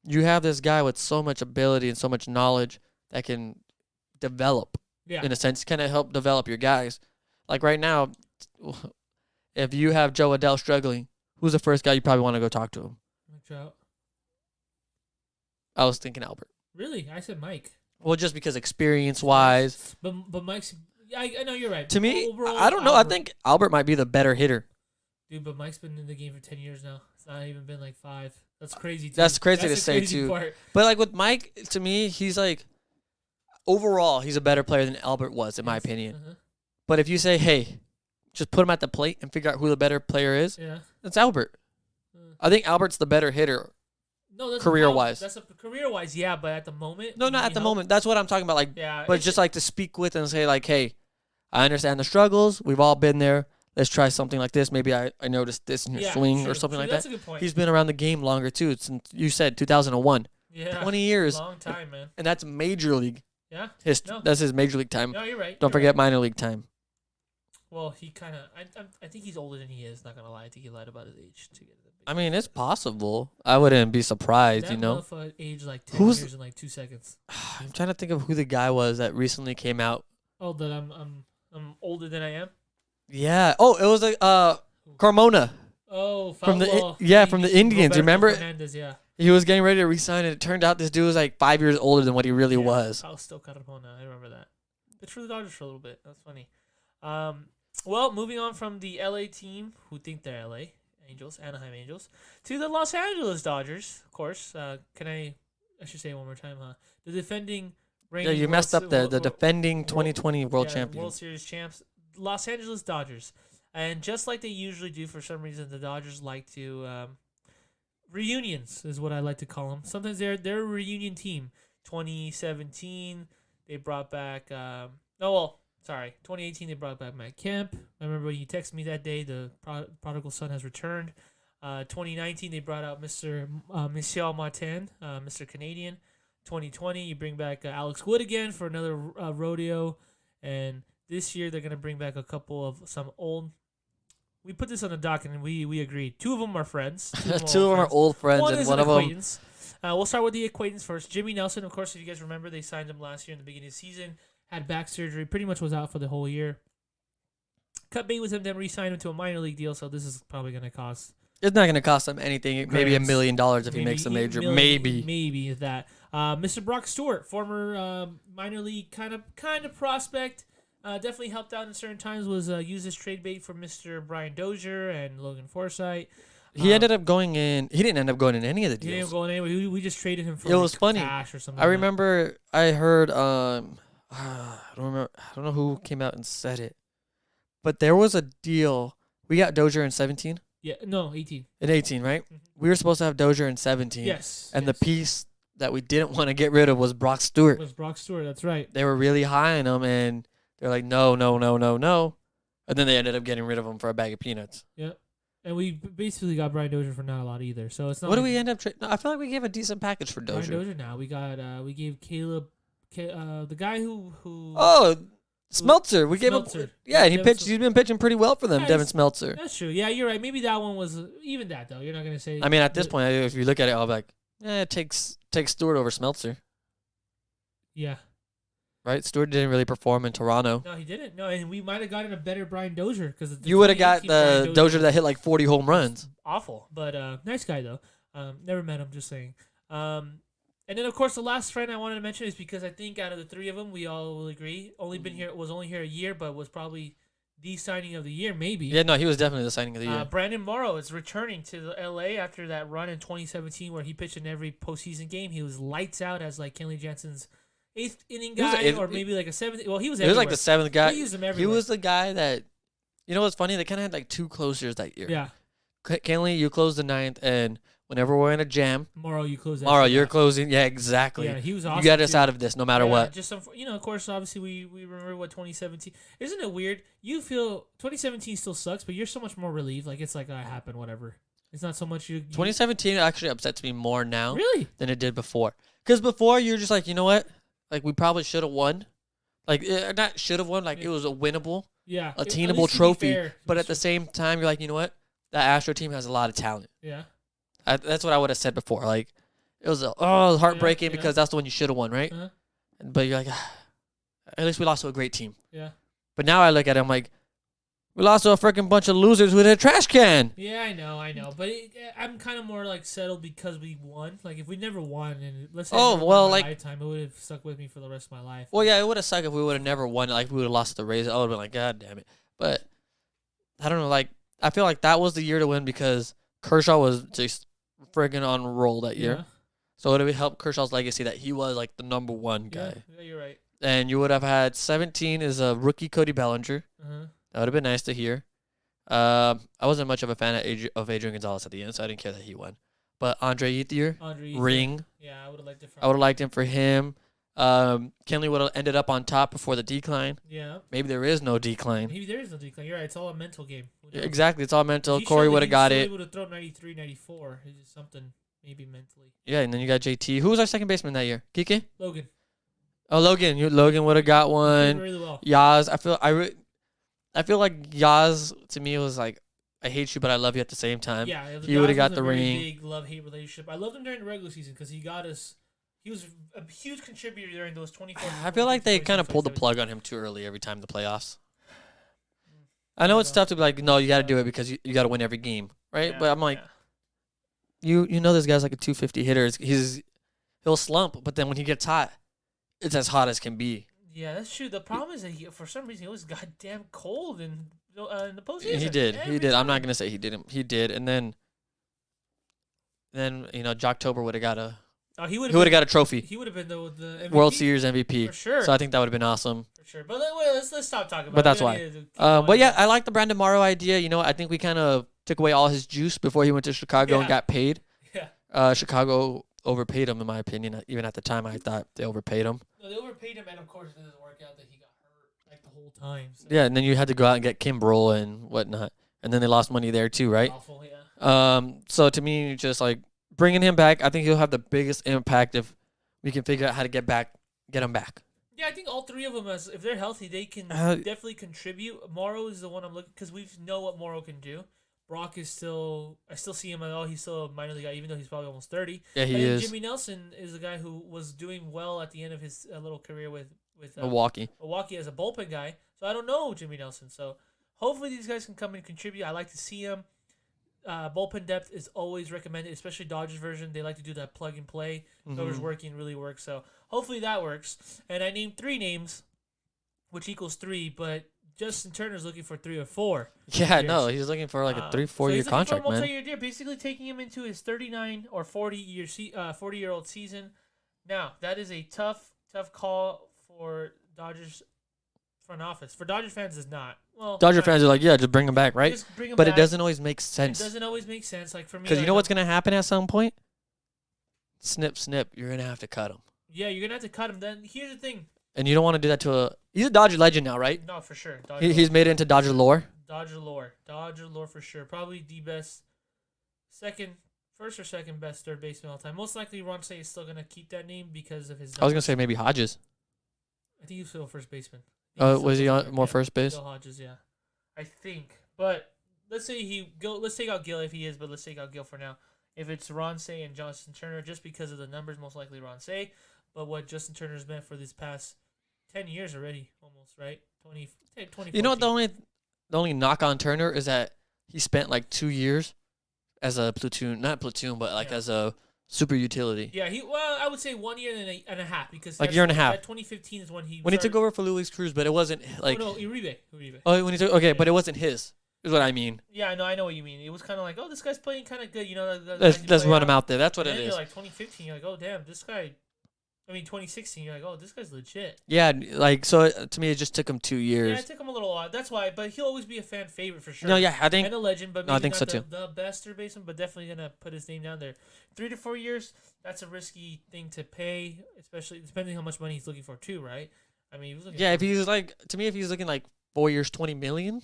you have this guy with so much ability and so much knowledge that can develop, in a sense, kind of help develop your guys. Like right now, if you have Joe Adele struggling, who's the first guy you probably want to go talk to him?
Trout.
I was thinking Albert.
Really? I said Mike.
Well, just because experience-wise.
But Mike's. I know you're right.
To me,
Overall,
I don't know. I think Albert might be the better hitter.
Dude, but Mike's been in the game for 10 years now. It's not even been like 5. That's crazy, too.
That's crazy to
the
say,
crazy
too.
part.
But, like, with Mike, to me, he's, like, overall, he's a better player than Albert was, in my opinion.
Uh-huh.
But if you say, hey, just put him at the plate and figure out who the better player is, it's Albert. I think Albert's the better hitter.
No, that's
career-wise.
That's career-wise, yeah, but at the moment.
No, not at the moment. That's what I'm talking about. Like,
yeah,
but just like to speak with and say, like, hey, I understand the struggles. We've all been there. Let's try something like this. Maybe I noticed this in your swing or something like
that's
that.
That's a good point.
He's been around the game longer, too. Since you said 2001.
Yeah.
20 years.
Long time, man.
And that's major league.
Yeah.
No. That's his major league time.
No, you're right.
Don't forget minor league time.
Well, he kind of. I think he's older than he is. Not gonna lie. I think he lied about his age to get it.
I mean, it's possible. I wouldn't be surprised.
That motherfucker aged like 10 years in like 2 seconds.
I'm trying to think of who the guy was that recently came out.
Oh, that I'm older than I am.
Yeah. Oh, it was like Carmona.
Oh,
from the Indians.
Roberto
Remember?
Fernandez, yeah.
He was getting ready to resign, and it turned out this dude was like 5 years older than what he really was.
Fausto Carmona, I remember that. Pitched for the Dodgers for a little bit. That's funny. Well, moving on from the LA team, who think they're LA Angels, Anaheim Angels, to the Los Angeles Dodgers. Of course, I should say it one more time, huh? The defending.
Yeah, you messed up there. The defending 2020 World Champions.
World Series champs, Los Angeles Dodgers. And just like they usually do, for some reason, the Dodgers like to reunions is what I like to call them. Sometimes they're a reunion team. 2017, they brought back. 2018 they brought back Matt Kemp. I remember when you texted me that day. The prodigal son has returned. 2019 they brought out Mr. Michel Martin, Mr. Canadian. 2020 you bring back Alex Wood again for another rodeo, and this year they're gonna bring back a couple of some old. We put this on the docket and we agreed. 2 of them are friends.
Two of them are old friends,
one
and
is
one
an
of
acquaintance. We'll start with the acquaintance first. Jimmy Nelson, of course, if you guys remember, they signed him last year in the beginning of the season. Had back surgery, pretty much was out for the whole year. Cut bait with him, then re-signed him to a minor league deal, so this is probably going to cost...
It's not going to cost him anything. Maybe $1 million if he makes a major.
Maybe is that. Mr. Brock Stewart, former minor league kind of prospect, definitely helped out in certain times, was used as trade bait for Mr. Brian Dozier and Logan Forsythe.
He ended up going in. He didn't end up going in any of the deals.
He didn't go in anyway. We just traded him for cash or something.
I remember I heard I don't know who came out and said it, but there was a deal. We got Dozier in 17.
Yeah, no, 18.
In 18, right? Mm-hmm. We were supposed to have Dozier in 17.
Yes.
And the piece that we didn't want to get rid of was Brock Stewart.
That's right.
They were really high on him, and they're like, no. And then they ended up getting rid of him for a bag of peanuts.
Yeah. And we basically got Brian Dozier for not a lot either. So it's not.
What do we end up trading? No, I feel like we gave a decent package for Dozier.
Brian Dozier now. We got we gave Caleb the guy who
Smeltzer. We gave him. Yeah, and he's been pitching pretty well for them,
yeah,
Devin Smeltzer.
That's true. Yeah, you're right. Maybe that one was even that though. You're not gonna say.
I mean, at this point, if you look at it, I'll be like, it takes Stewart over Smeltzer.
Yeah.
Right, Stewart didn't really perform in Toronto.
No, he didn't. No, and we might have gotten a better Brian Dozier because
you would have got the Dozier that hit like 40 home runs.
Awful, but nice guy though. Never met him. Just saying. And then of course the last friend I wanted to mention is because I think out of the 3 of them we all will agree was only here a year, but was probably the signing of the year maybe.
Yeah, no, he was definitely the signing of the year.
Brandon Morrow is returning to the LA after that run in 2017 where he pitched in every postseason game. He was lights out as like Kenley Jansen's 8th inning guy, or maybe like a 7th. Well, he was. He was
like the 7th guy.
He used him everywhere.
He was the guy that, you know what's funny? They kind of had like 2 closers that year.
Yeah.
Kenley, you closed the 9th, and whenever we're in a jam,
Morrow, you close.
Morrow, you're closing. Yeah, exactly.
Yeah, he was awesome.
You get us out of this, no matter what.
Just of course, obviously we remember what 2017. Isn't it weird? You feel 2017 still sucks, but you're so much more relieved. Like it's like it happened, whatever. It's not so much you.
2017 actually upsets me more now,
really,
than it did before. Because before you're just like, you know what? Like, we probably should have won. Like, not should have won. Like, it was a winnable, attainable trophy. But at the same time, you're like, you know what? That Astro team has a lot of talent.
Yeah.
That's what I would have said before. Like, it was heartbreaking because that's the one you should have won, right?
Uh-huh.
But you're like, at least we lost to a great team.
Yeah.
But now I look at it, I'm like, We lost to a freaking bunch of losers with a trash can.
Yeah, I know. But I'm kind of more like settled because we won. Like if we never won, and let's say I never won in my lifetime, it would have stuck with me for the rest of my life.
Well, yeah, it would have sucked if we would have never won. Like we would have lost the Rays. I would have been like, God damn it. But I don't know. Like I feel like that was the year to win because Kershaw was just friggin' on a roll that year. So it would have helped Kershaw's legacy that he was like the number one guy.
Yeah, you're right.
And you would have had 17 as a rookie Cody Bellinger. That would have been nice to hear. I wasn't much of a fan of Adrian Gonzalez at the end, so I didn't care that he won. But Andre Ethier, ring.
Yeah, I would have liked it.
I would have liked him for him. Kenley would have ended up on top before the decline.
Yeah.
Maybe there is no decline.
Maybe there is no decline. You're right. It's all a mental game.
Exactly. It's all mental. Corey would have got it.
He would have thrown 93, 94. It's just something maybe mentally.
Yeah, and then you got JT. Who was our second baseman that year? Kike?
Logan.
Oh, Logan. Logan would have got one.
He did really well.
Yaz. I feel like Yaz to me was like, I hate you, but I love you at the same time.
Yeah,
he would have got the
very
ring.
Big love-hate relationship. I loved him during the regular season because he got us. He was a huge contributor during those 24.
I feel like they kind of pulled the plug on him too early every time the playoffs. I know it's tough to be like, no, you got to do it because you got to win every game, right?
Yeah,
but I'm like, you know, this guy's like a 250 hitter. He'll slump, but then when he gets hot, it's as hot as can be.
Yeah, that's true. The problem is that for some reason he was goddamn cold in the postseason.
He did. I'm not gonna say he didn't. He did, and then you know, Jocktober would have got a. He would have got a trophy.
He would have been the MVP?
World Series MVP
for sure.
So I think that would have been awesome.
For sure, but let's stop talking about.
But that's why. But yeah, I like the Brandon Morrow idea. You know, I think we kind of took away all his juice before he went to Chicago and got paid.
Yeah.
Chicago overpaid him, in my opinion. Even at the time, I thought they overpaid him.
No, they overpaid him, and of course, it doesn't work out that he got hurt like the whole time. So.
Yeah, and then you had to go out and get Kimbrel and whatnot, and then they lost money there too, right?
Awful, yeah.
So to me, just like bringing him back, I think he'll have the biggest impact if we can figure out how to get him back.
Yeah, I think all three of them, if they're healthy, they can definitely contribute. Morrow is the one I'm looking because we know what Morrow can do. Brock is still, I still see him at all. He's still a minor league guy, even though he's probably almost 30.
Yeah, he is.
Jimmy Nelson is a guy who was doing well at the end of his little career with
Milwaukee
as a bullpen guy. So I don't know Jimmy Nelson. So hopefully these guys can come and contribute. I like to see him. Bullpen depth is always recommended, especially Dodgers version. They like to do that plug and play. Whoever's working really works. So hopefully that works. And I named 3 names, which equals 3, but Justin Turner's looking for 3 or 4.
Yeah,
years.
no, he's looking for like a 3-4 year contract,
for a
man.
multi-year deal, basically taking him into his 39 or 40-year-old season. Now that is a tough call for Dodgers front office. For Dodgers fans, it's not. Well,
Dodger fans are like, yeah, just bring him back, right? But it doesn't always make sense.
It doesn't always make sense. Like for me,
because you know what's gonna happen at some point? Snip, snip. You're gonna have to cut him.
Yeah, you're gonna have to cut him. Then here's the thing.
And you don't want to do that to a. He's a Dodger legend now, right?
No, for sure.
He's made it into Dodger lore.
Dodger lore for sure. Probably the best, first or second best third baseman all time. Most likely, Ron Say is still gonna keep that name because of his.
I was gonna say maybe Hodges.
I think he's still first baseman.
Oh, was he on more first base?
Still Hodges, yeah. I think, but let's say let's take out Gil if he is, but let's take out Gil for now. If it's Ron Say and Justin Turner, just because of the numbers, most likely Ron Say. But what Justin Turner's meant for this past 10 years already, almost, right? 20.
You know what? The only knock on Turner is that he spent like 2 years as a not platoon, but like as a super utility.
Yeah, I would say 1 year and a half because
like year and a half.
2015 is when he
took over for Luis Cruz, but it wasn't like
Uribe.
Oh, when he took but it wasn't his. Is what I mean.
Yeah, I know what you mean. It was kind of like, oh, this guy's playing kind of good, you know.
Let's run him out there. That's what it is.
You're like 2015, you're like, oh damn, this guy. 2016, you're like, oh, this guy's legit.
Yeah, like so to me, it just took him 2 years.
Yeah, it took him a little while. That's why, but he'll always be a fan favorite for sure.
No, yeah, I think
and a legend, but maybe
I think
not
so too.
The best third baseman, but definitely gonna put his name down there. 3 to 4 years, that's a risky thing to pay, especially depending how much money he's looking for too, right? I mean, he was looking.
Yeah, if he's like if he's looking like 4 years, 20 million.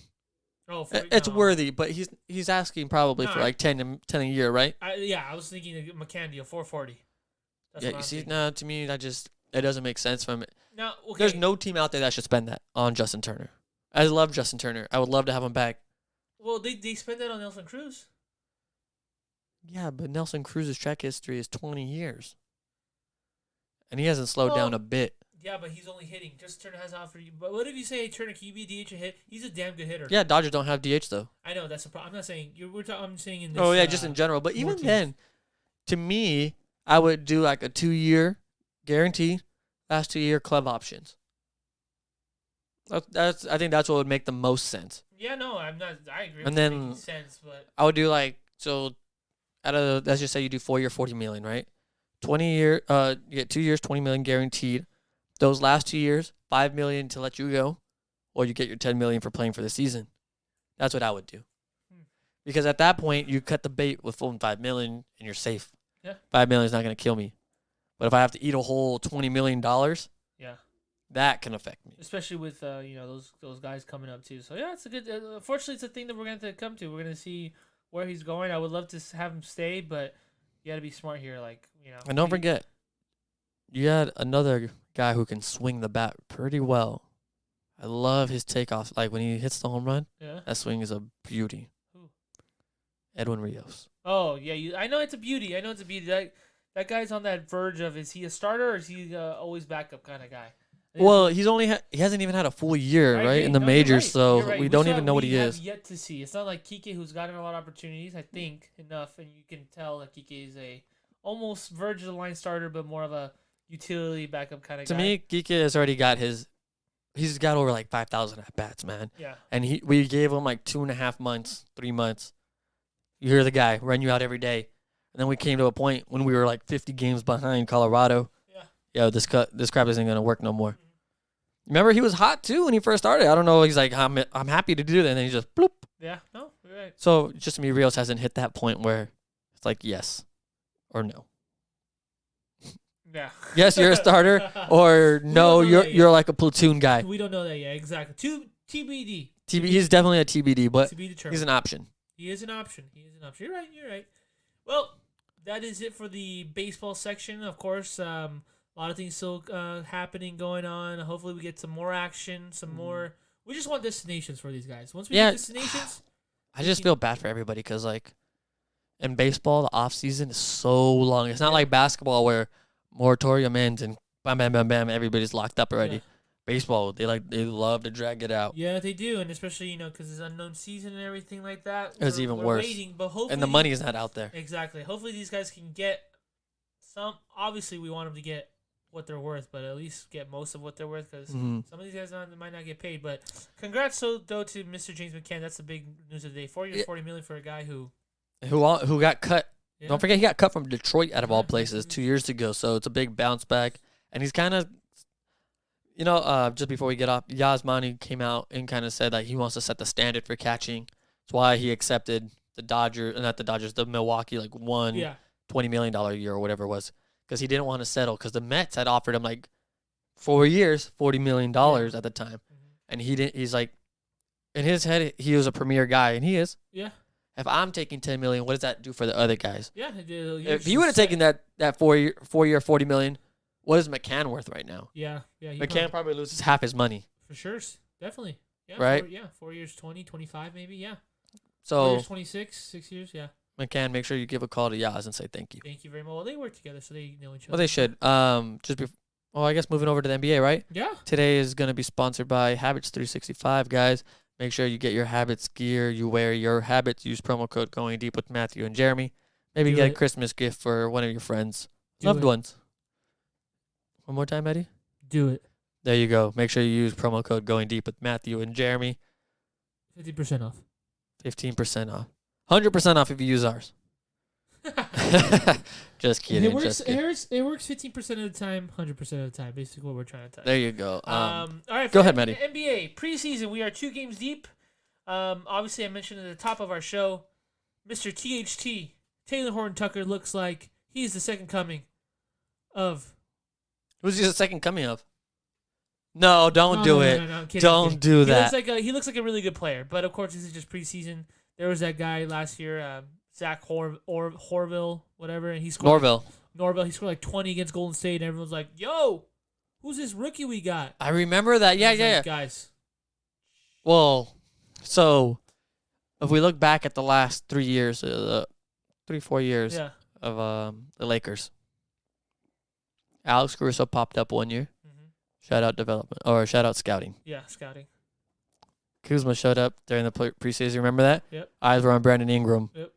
Oh,
it's worthy, but he's asking probably for like 10 a year, right?
I was thinking of McCann deal 440. That's
yeah, you see, no, to me it doesn't make sense from it.
Now, okay.
There's no team out there that should spend that on Justin Turner. I love Justin Turner. I would love to have him back.
Well, they spend that on Nelson Cruz.
Yeah, but Nelson Cruz's track history is 20 years. And he hasn't slowed down a bit.
Yeah, but he's only hitting. Just Turner has offered you. But what if you say Turner can you be DH a hit? He's a damn good hitter.
Yeah, Dodgers don't have DH though.
I know that's a problem. I'm not saying I'm saying in this.
Oh yeah, just in general. But even
teams.
then, to me, I would do like a 2-year guarantee, last 2-year club options. That's I think that's what would make the most sense.
Yeah, no, I'm not. I agree.
And
with
then
making sense, but
I would do like so. Out of let's just say you do 4 year, 40 million, right? 20-year, you get 2 years, 20 million guaranteed. Those last 2 years, 5 million to let you go, or you get your 10 million for playing for the season. That's what I would do. Because at that point, you cut the bait with full 5 million, and you're safe.
Yeah.
5 million is not going to kill me. But if I have to eat a whole $20 million,
yeah,
that can affect me.
especially with those guys coming up too. So yeah, it's a good. Fortunately, it's a thing that we're going to come to. We're going to see where he's going. I would love to have him stay, but you got to be smart here. Like
And don't forget, you had another guy who can swing the bat pretty well. I love his takeoffs. Like when he hits the home run,
Yeah.
that swing is a beauty.
Who?
Edwin Rios.
Oh yeah, I know it's a beauty. That guy's on that verge of is he a starter or is he always backup kind of guy?
Well, he hasn't even had a full year,
I
right,
agree.
in the
No,
majors,
you're
so
right. You're right.
we don't even know what he
have
is.
Yet to see. It's not like Kike, who's gotten a lot of opportunities. I think enough, and you can tell that Kike is a almost verge of the line starter, but more of a utility backup kind of guy.
To me, Kike has already got he's got over like 5,000 at bats, man.
Yeah.
And we gave him like 2.5 months, 3 months. You hear the guy run you out every day, and then we came to a point when we were like 50 games behind Colorado. Yeah. This crap isn't gonna work no more. Remember, he was hot too when he first started. I don't know. He's like, I'm happy to do that, and then he just bloop.
Yeah. No, you're right.
So just to me, Rios hasn't hit that point where it's like yes or no.
Yeah.
Yes, you're a starter, or no, you're like a platoon guy.
We don't know that yet. Exactly. TBD.
He's definitely a TBD, but
To be determined.
he's an option.
He is an option. You're right. Well, that is it for the baseball section. Of course, a lot of things still happening, going on. Hopefully, we get some more action, some more. We just want destinations for these guys. Once we get destinations,
I just feel bad for everybody because, like, in baseball, the off season is so long. It's not like basketball where moratorium ends and bam, bam, bam, bam, everybody's locked up already.
Yeah.
Baseball, they love to drag it out.
Yeah, they do, and especially because it's unknown season and everything like that.
It's even
we're
worse.
Waiting, but hopefully,
And the money is not out there.
Exactly. Hopefully, these guys can get some. Obviously, we want them to get what they're worth, but at least get most of what they're worth because some of these guys might not get paid. But congrats, though, to Mr. James McCann. That's the big news of the day. 4 years, $40 million for a guy who
got cut.
Yeah.
Don't forget, he got cut from Detroit out of all places 2 years ago, so it's a big bounce back. And he's kind of, just before we get off, Yasmani came out and kind of said that he wants to set the standard for catching. That's why he accepted the Milwaukee, like $20 million a year or whatever it was, because he didn't want to settle because the Mets had offered him like 4 years, $40 million at the time. And he didn't. He's like, in his head, he was a premier guy, and he is.
Yeah.
If I'm taking $10 million, what does that do for the other guys?
Yeah.
If he would have taken that 4 year $40 million, what is McCann worth right now?
Yeah.
McCann probably loses half his money.
For sure. Definitely. Yeah.
Right?
4 years, 20, 25 maybe. Yeah. 4
So
years, 26, 6 years. Yeah.
McCann, make sure you give a call to Yaz and say thank you.
Thank you very much. Well, they work together, so they know each other.
Well, they should. I guess moving over to the NBA, right?
Yeah.
Today is going to be sponsored by Habits 365, guys. Make sure you get your Habits gear. You wear your Habits. Use promo code Going Deep with Matthew and Jeremy. Maybe get a Christmas gift for one of your friends, loved ones. One more time, Eddie.
Do it.
There you go. Make sure you use promo code Going Deep with Matthew and Jeremy.
50% off.
15% off. 100% off if you use ours. Just kidding.
It works 15% of the time, 100% of the time. Basically, what we're trying to tell you.
There you go.
All right.
Go ahead, Matty.
NBA preseason. We are 2 games deep. Obviously, I mentioned at the top of our show, Mr. THT Taylor Horton Tucker looks like he's the second coming of.
Who's he the second coming of? No, don't do it.
No, I'm kidding,
don't do that.
He looks like a really good player, but of course this is just preseason. There was that guy last year, Zach Horville, whatever, and he scored. Norville. He scored like 20 against Golden State, and everyone's like, "Yo, who's this rookie we got?"
I remember that. Yeah.
Guys.
Well, so if we look back at the last 3 years, 4 years of the Lakers, Alex Caruso popped up 1 year. Shout out development or shout out scouting.
Yeah, scouting.
Kuzma showed up during the preseason. Remember that?
Yep.
Eyes were on Brandon Ingram.
Yep.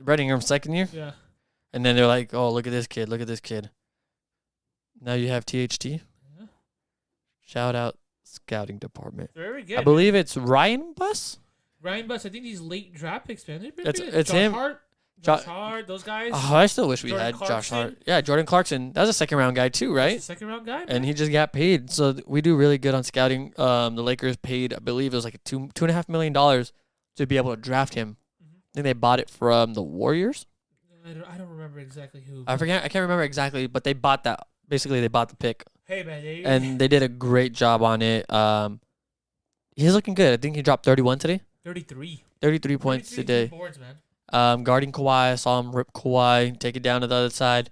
Brandon Ingram's second year.
Yeah.
And then they're like, "Oh, look at this kid! Look at this kid." Now you have THT.
Yeah.
Shout out scouting department.
Very good.
I believe it's Ryan Buss.
Ryan Buss. I think these late draft picks, man. They've been
It's
good.
it's
Josh
him.
Hart, Josh Hart, those guys.
Oh, I still wish we
Jordan
had Josh
Clarkson.
Hart. Yeah, Jordan Clarkson. That was a second round guy too, right?
Second round guy, man.
And he just got paid. So we do really good on scouting. The Lakers paid, I believe it was like $2.5 million to be able to draft him.
Mhm.
I think they bought it from the Warriors.
I don't remember exactly who.
I forget. I can't remember exactly, but they bought that. Basically, they bought the pick,
Hey man,
and they did a great job on it. He's looking good. I think he dropped 31 today.
33.
33 points
33
today.
boards, man.
Guarding Kawhi, I saw him rip Kawhi, take it down to the other side,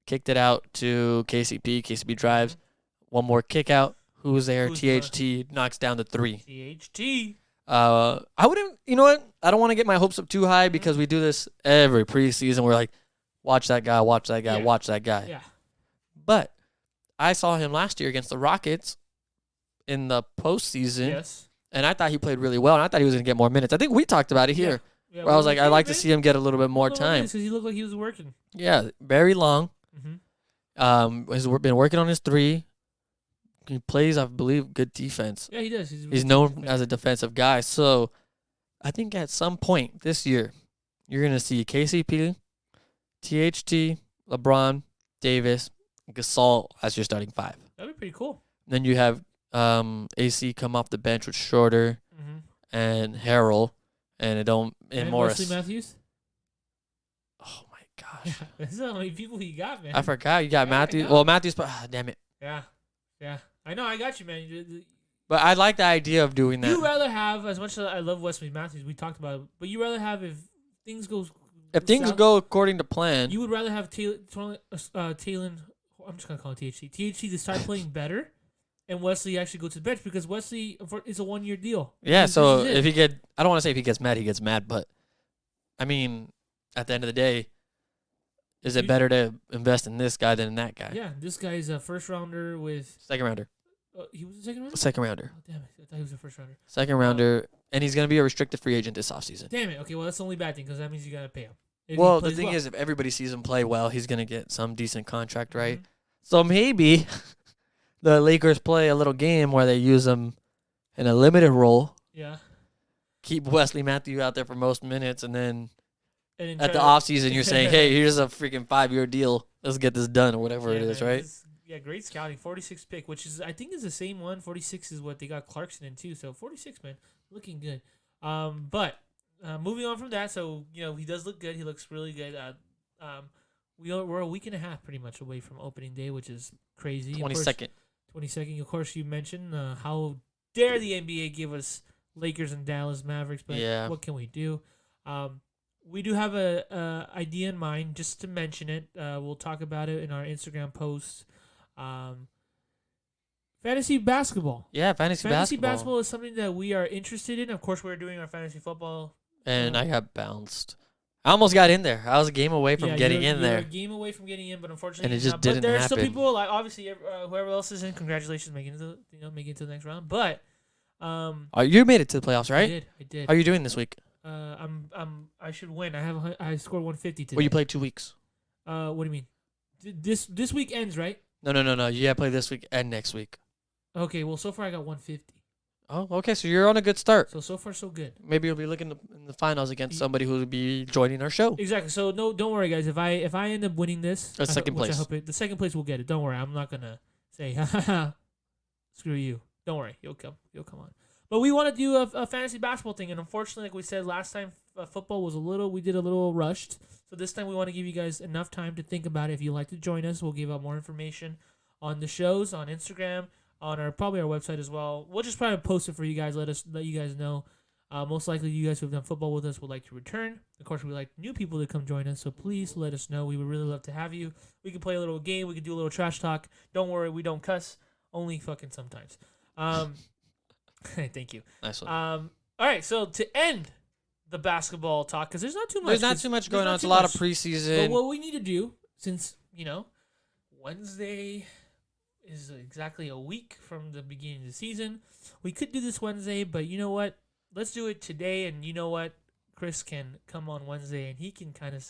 kicked it out to KCP. KCP drives. One more kick out. Who's there? THT knocks down the 3.
THT.
I wouldn't. You know what? I don't want to get my hopes up too high because we do this every preseason. We're like, watch that guy, watch that guy,
Yeah.
watch that guy.
Yeah.
But I saw him last year against the Rockets in the postseason,
Yes.
and I thought he played really well, and I thought he was going to get more minutes. I think we talked about it here.
Yeah,
Where I was like, I'd like to
man.
see him get a little bit more time.
Because he looked like he was working.
Yeah, very long.
Mm-hmm.
Has been working on his 3. He plays, I believe, good defense.
Yeah, he does.
He's known as a defensive guy. So I think at some point this year, you're going to see KCP, THT, LeBron, Davis, Gasol as your starting 5.
That'd be pretty cool.
Then you have AC come off the bench with Shorter
Mm-hmm.
and Harrell and Morris.
Wesley Matthews.
Oh, my gosh.
This is how many people you got, man.
I forgot. You got
Yeah, I
Matthews.
know.
Well, Matthews, damn it.
Yeah. I know. I got you, man.
But I like the idea of doing that.
You rather have, as much as I love Wesley Matthews, we talked about it, but you rather have if things go.
If things
south,
go according to plan,
you would rather have Talon. I'm just gonna call it THC. THC to start playing better, and Wesley actually go to the bench because Wesley is a 1-year deal.
yeah. So
This is it.
if he get, I don't want to say if he gets mad, but I mean, at the end of the day, is it better to invest in this guy than in that guy?
Yeah, this guy is a first rounder with.
Second rounder.
He was a second rounder.
Second rounder.
Oh, damn it! I thought he was a first rounder.
Second rounder, and he's gonna be a restricted free agent this offseason.
Damn it! Okay, well that's the only bad thing because that means you gotta pay him. If he
Well, the
plays
thing
well.
is, if everybody sees him play well, he's gonna get some decent contract, right?
Mhm.
So maybe the Lakers play a little game where they use him in a limited role,
Yeah.
keep Wesley Matthews out there for most minutes, and then
And then
at the
try
offseason you're saying, hey, here's a freaking 5-year deal. Let's get this done or whatever it is,
man,
right?
Yeah, great scouting. 46 pick, which is I think is the same one. 46 is what they got Clarkson in too. So 46, man, looking good. But moving on from that, so he does look good. He looks really good. We're a week and a half pretty much away from opening day, which is crazy.
22nd.
22nd. Of course, you mentioned how dare the NBA give us Lakers and Dallas Mavericks, but
Yeah.
what can we do? We do have a idea in mind, just to mention it. We'll talk about it in our Instagram posts. Fantasy basketball.
Yeah, fantasy basketball.
is something that we are interested in. Of course, we're doing our fantasy football.
And I got bounced. I almost got in there. I was a game away from getting in
you're
there.
a game away from getting in, but unfortunately,
And it
you're
just
not.
didn't
But there are still
happen.
people like obviously whoever else is in. Congratulations, making it to the next round. But
You made it to the playoffs, right?
I did.
How are you doing this week?
I should win. I scored 150 today.
Well, you played 2 weeks.
What do you mean? This week ends, right?
No. You got to play this week and next week.
Okay, well, so far I got 150.
Oh, okay. So you're on a good start.
So far so good.
Maybe you'll be looking in the finals against somebody who will be joining our show.
Exactly. So no, don't worry, guys. If I end up winning this,
Second
which
place.
I hope the second place will get it. Don't worry. I'm not gonna say ha ha ha. Screw you. Don't worry. You'll come on. But we want to do a fantasy basketball thing, and unfortunately, like we said last time, football was we did a little rushed. So this time we want to give you guys enough time to think about it. If you'd like to join us, we'll give out more information on the shows, on Instagram, on probably our website as well. We'll just probably post it for you guys. Let you guys know. Most likely, you guys who have done football with us would like to return. Of course, we like new people to come join us. So please let us know. We would really love to have you. We can play a little game. We can do a little trash talk. Don't worry, we don't cuss. Only fucking sometimes. Thank you.
Nice one.
All right. So to end the basketball talk, because there's not too much.
There's not too much going on. It's a lot of
But
preseason.
what we need to do, since Wednesday is exactly a week from the beginning of the season. We could do this Wednesday, but you know what? Let's do it today. And you know what? Chris can come on Wednesday and he can kind of.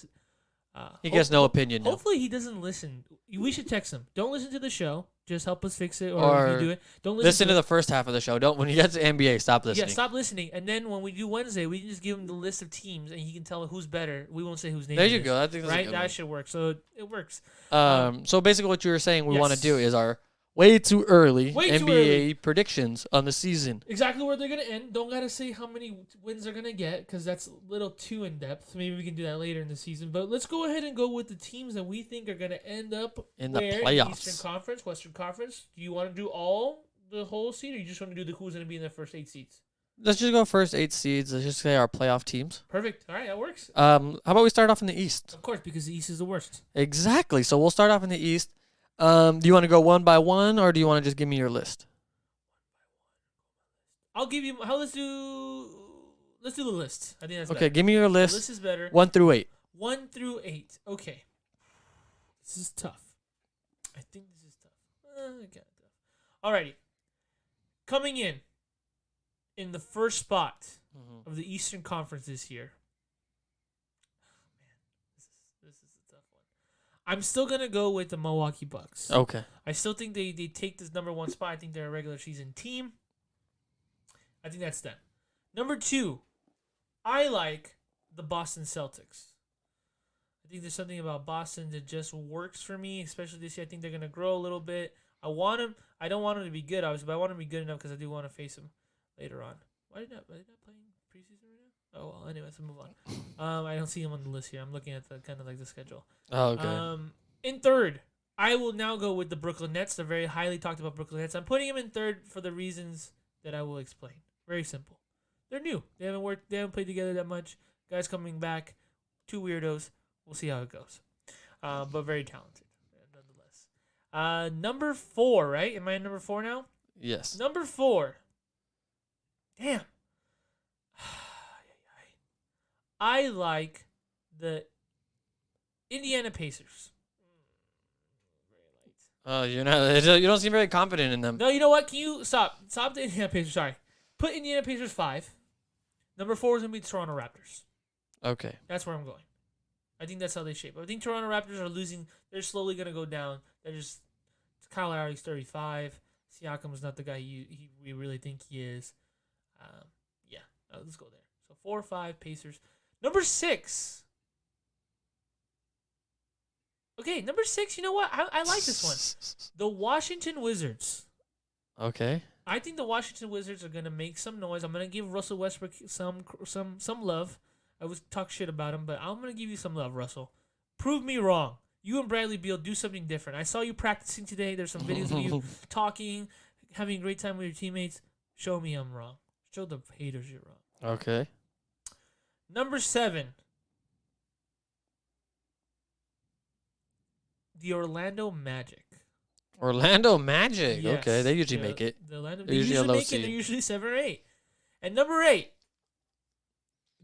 He gets no opinion now.
Hopefully he doesn't listen. We should text him. Don't listen to the show. Just help us fix it, or if you do it, don't
listen to the first half of the show. Don't when you get to NBA, stop listening.
Yeah, stop listening. And then when we do Wednesday, we can just give him the list of teams, and he can tell who's better. We won't say whose name.
There
it
you
is,
go. I think that's
right.
a good
That
one.
should work. So it works.
So basically, what you were saying we want to
Yes.
do is our way too early
Way too
NBA
early.
predictions on the season.
Exactly where they're gonna end. Don't gotta say how many wins they're gonna get because that's a little too in depth. Maybe we can do that later in the season. But let's go ahead and go with the teams that we think are gonna end up
In the
where
playoffs.
Eastern Conference, Western Conference. Do you want to do the whole seed, or you just want to do the who's gonna be in the first 8 seeds?
Let's just go first 8 seeds. Let's just say our playoff teams.
Perfect. All right, that works.
How about we start off in the East?
Of course, because the East is the worst.
Exactly. So we'll start off in the East. Do you want to go one by one, or do you want to just give me your list?
I'll give you. Let's do the list. I think that's
Okay,
better.
give me your
The
list.
list is better.
1 through 8.
1 through 8. Okay. This is tough. I think this is tough. Kind of tough. Alrighty. Coming in the first spot of the Eastern Conference this year. Man, this is a tough one. I'm still gonna go with the Milwaukee Bucks.
Okay.
I still think they take this number 1 spot. I think they're a regular season team. I think that's done. Number 2, I like the Boston Celtics. I think there's something about Boston that just works for me, especially this year. I think they're going to grow a little bit. I don't want them to be good, obviously, but I want them to be good enough because I do want to face them later on. Why did not playing preseason right now? Oh, well, anyways, we'll move on. I don't see him on the list here. I'm looking at the kind of like the schedule.
Oh, okay.
In third, I will now go with the Brooklyn Nets. The very highly talked about Brooklyn Nets. I'm putting them in third for the reasons that I will explain. Very simple. They're new. They haven't played together that much. Guys coming back. 2 weirdos. We'll see how it goes. But very talented, nonetheless. Number 4, right? Am I at number 4 now?
Yes.
Number 4. Damn. I like the Indiana Pacers.
Oh, you're not. You don't seem very confident in them.
No, you know what? Can you stop? Stop the Indiana Pacers. Sorry. Put Indiana Pacers 5. Number 4 is going to be the Toronto Raptors.
Okay.
That's where I'm going. I think that's how they shape. I think Toronto Raptors are losing. They're slowly going to go down. They're just Kyle Lowry's 35. Siakam's not the guy we really think he is. Let's go there. So 4, 5 Pacers. Number 6. Okay, number 6. You know what? I like this one. The Washington Wizards.
Okay.
I think the Washington Wizards are gonna make some noise. I'm gonna give Russell Westbrook some love. I was talk shit about him, but I'm gonna give you some love, Russell. Prove me wrong. You and Bradley Beal do something different. I saw you practicing today. There's some videos of you talking, having a great time with your teammates. Show me I'm wrong. Show the haters you're wrong.
Okay.
Number 7. The Orlando Magic.
Orlando Magic.
Yes.
Okay, they usually make it.
They usually make it. They're usually 7 or 8. And number 8,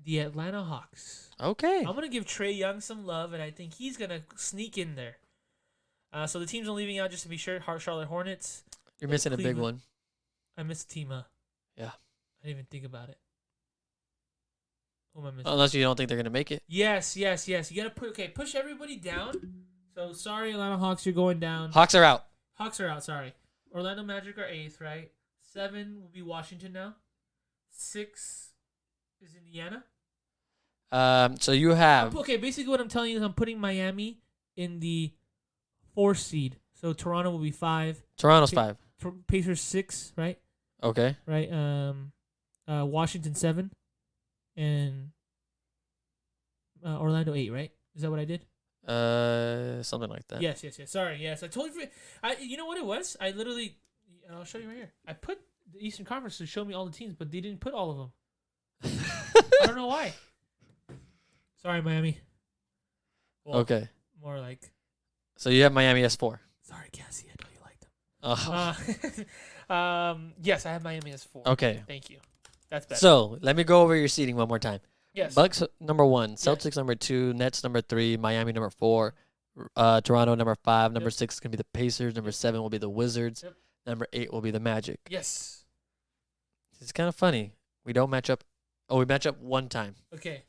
the Atlanta Hawks.
Okay.
I'm gonna give Trae Young some love, and I think he's gonna sneak in there. So the teams I'm leaving out just to be sure: Charlotte Hornets.
You're missing a big
Cleveland.
one.
I missed Tima.
Yeah.
I didn't even think about it. Who am I missing?
Unless you don't think they're gonna make it.
Yes. You gotta push everybody down. So sorry, Atlanta Hawks, you're going down.
Hawks are out.
Hawks are out. Sorry. Orlando Magic are 8th, right? 7 will be Washington now. 6 is Indiana.
So you have.
Okay, basically what I'm telling you is I'm putting Miami in the 4th seed. So Toronto will be 5.
Toronto's 5.
Pacers 6, right?
Okay.
Right. Washington 7, and Orlando 8, right? Is that what I did?
Something like that.
Yes. Sorry, yes. I totally forget. You know what it was? I literally, I'll show you right here. I put the Eastern Conference to show me all the teams, but they didn't put all of them. I don't know why. Sorry, Miami. Well,
Okay.
More like.
So you have Miami as 4.
Sorry, Cassie. I know you like them.
Oh.
Yes, I have Miami as 4.
Okay.
Thank you. That's better.
So let me go over your seating one more time.
Yes.
Bucks number 1, Celtics number 2, Nets number 3, Miami number 4, Toronto number 5. Number
Yep.
6 is gonna be the Pacers. Number 7 will be the Wizards.
Yep.
Number 8 will be the Magic.
Yes.
It's kind of funny. We don't match up. Oh, we match up one time.
Okay.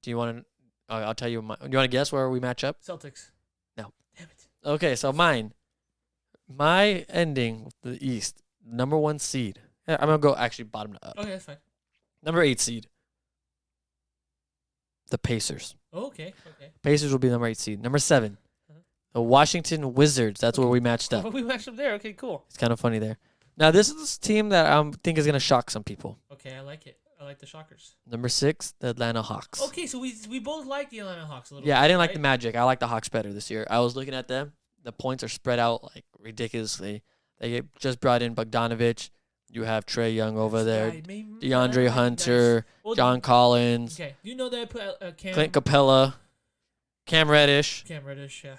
Do you want to? I'll tell you. Do you want to guess where we match up?
Celtics.
No.
Damn it.
Okay, so my ending with the East, number 1 seed. I'm gonna go actually bottom to up.
Okay, that's fine.
Number 8 seed, the Pacers.
Oh, okay. Okay.
Pacers will be number 8 seed. Number 7,
Uh-huh.
the Washington Wizards. That's where
Okay.
we matched up.
Oh, we matched up there. Okay, cool.
It's kind of funny there. Now this is a team that I think is gonna shock some people.
Okay, I like it. I like the Shockers.
Number 6, the Atlanta Hawks.
Okay, so we both like the Atlanta Hawks a little
Yeah,
bit.
I didn't like
right?
the Magic. I like the Hawks better this year. I was looking at them. The points are spread out like ridiculously. They just brought in Bogdanovich. You have Trey Young over there.
Right, maybe-
DeAndre
nice.
Hunter,
Well,
John Collins,
Okay, you know that I put
Clint Capella, Cam Reddish.
Cam Reddish, yeah.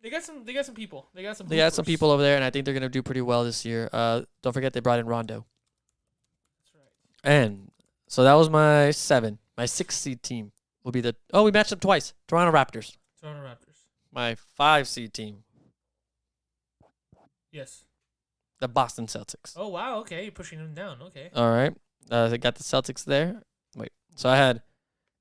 They got some people. They got some.
They got some
hoopers.
people over there, and I think they're gonna do pretty well this year. Don't forget they brought in Rondo.
That's right.
And so that was my 7. My 6 seed team will be we matched up twice. Toronto Raptors.
Toronto Raptors.
My 5 seed team,
Yes.
the Boston Celtics.
Oh wow. Okay, you're pushing them down. Okay.
All right. I got the Celtics there. Wait. So I had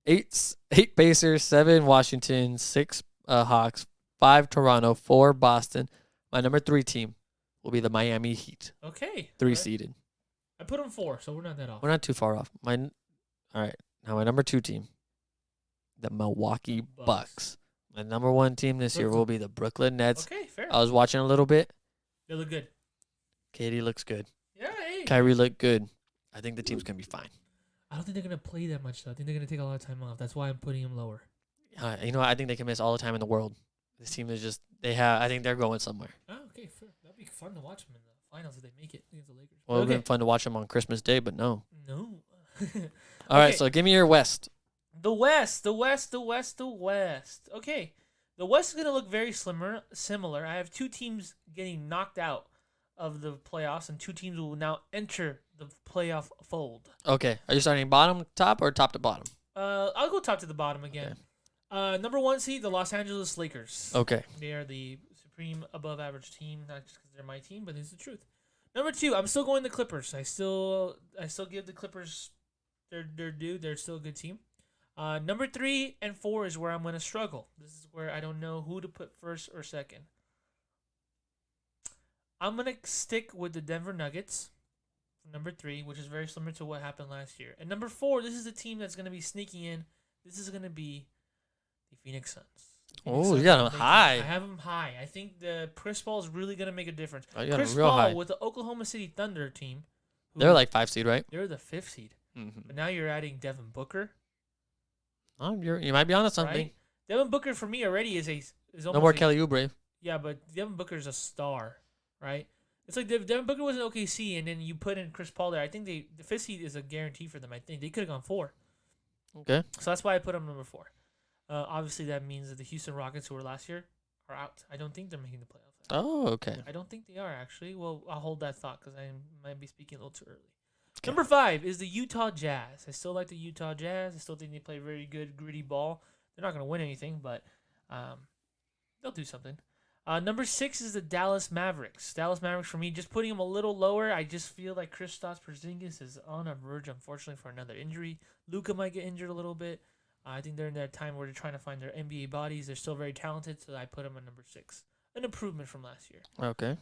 8 Pacers, 7 Washington, 6 Hawks, 5 Toronto, 4 Boston. My number 3 team will be the Miami Heat,
Okay.
3
alright.
seeded.
I put them 4, so we're not that off.
We're not too far off. All right. Now my number 2 team, the Milwaukee Bucks. My number 1 team this year will be the Brooklyn Nets.
Okay, fair.
I was watching a little bit.
They look good.
Katie looks good.
Yeah. Hey.
Kyrie looked good. I think the team's gonna be fine.
I don't think they're gonna play that much though. I think they're gonna take a lot of time off. That's why I'm putting them lower.
You know what? I think they can miss all the time in the world. This team is just I think they're going somewhere.
Oh, okay, fair. That'd be fun to watch them in the finals if they make it against the Lakers.
Well, it would
okay.
have been fun to watch them on Christmas Day, but no.
No.
All right,
Okay.
so give me your West.
The West. Okay. The West is going to look very similar. I have 2 teams getting knocked out of the playoffs, and 2 teams will now enter the playoff fold.
Okay, are you starting bottom top or top to bottom?
I'll go top to the bottom again. Number 1 seed, the Los Angeles Lakers.
Okay.
They are the supreme above average team, not just because they're my team, but it's the truth. Number 2, I'm still going the Clippers. I still give the Clippers their due. They're still a good team. Number 3 and 4 is where I'm going to struggle. This is where I don't know who to put first or second. I'm going to stick with the Denver Nuggets for number 3, which is very similar to what happened last year. And number 4, this is the team that's going to be sneaking in. This is going to be the Phoenix Suns. Phoenix
Oh,
Suns
you got
are a
them
big
high.
team. I have them high. I think the Chris Paul is really going to make a difference.
Oh, you got
Chris
them real
Paul
high.
with the Oklahoma City Thunder team. who-
They're like 5 seed, right?
they're the 5th seed.
Mm-hmm.
But now you're adding Devin Booker.
Oh, you might be onto something.
Right? Devin Booker for me already is almost
No more
a-
Kelly Oubre.
Yeah, but Devin Booker is a star, right? It's like Devin Booker was in OKC, and then you put in Chris Paul there. I think the 5th seed is a guarantee for them. I think they could have gone 4,
Okay.
so that's why I put them number 4. Obviously, that means that the Houston Rockets, who were last year, are out. I don't think they're making the playoffs.
Oh, okay.
I don't think they are actually. Well, I'll hold that thought because I might be speaking a little too early.
Okay.
Number 5 is the Utah Jazz. I still like the Utah Jazz. I still think they play very good, gritty ball. They're not going to win anything, but they'll do something. Number 6 is the Dallas Mavericks. Dallas Mavericks, for me, just putting them a little lower. I just feel like Kristaps Porzingis is on a verge, unfortunately, for another injury. Luka might get injured a little bit. I think they're in that time where they're trying to find their NBA bodies. They're still very talented, so I put them at number 6. An improvement from last year.
Okay.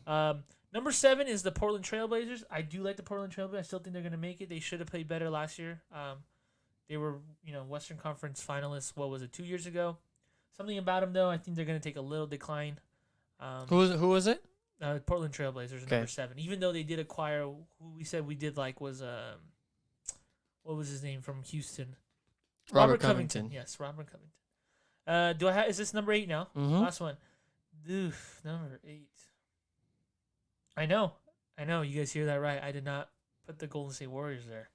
Number 7 is the Portland Trailblazers. I do like the Portland Trailblazers. I still think they're going to make it. They should have played better last year. They were, Western Conference finalists, 2 years ago? Something about them, though, I think they're going to take a little decline.
Who was it?
Portland Trailblazers,
Okay.
number 7. Even though they did acquire, who we said we did like was, what was his name from Houston?
Robert Covington.
Yes, Robert Covington. Is this number 8 now?
Mm-hmm.
Last one. Oof, number 8. I know. You guys hear that right? I did not put the Golden State Warriors there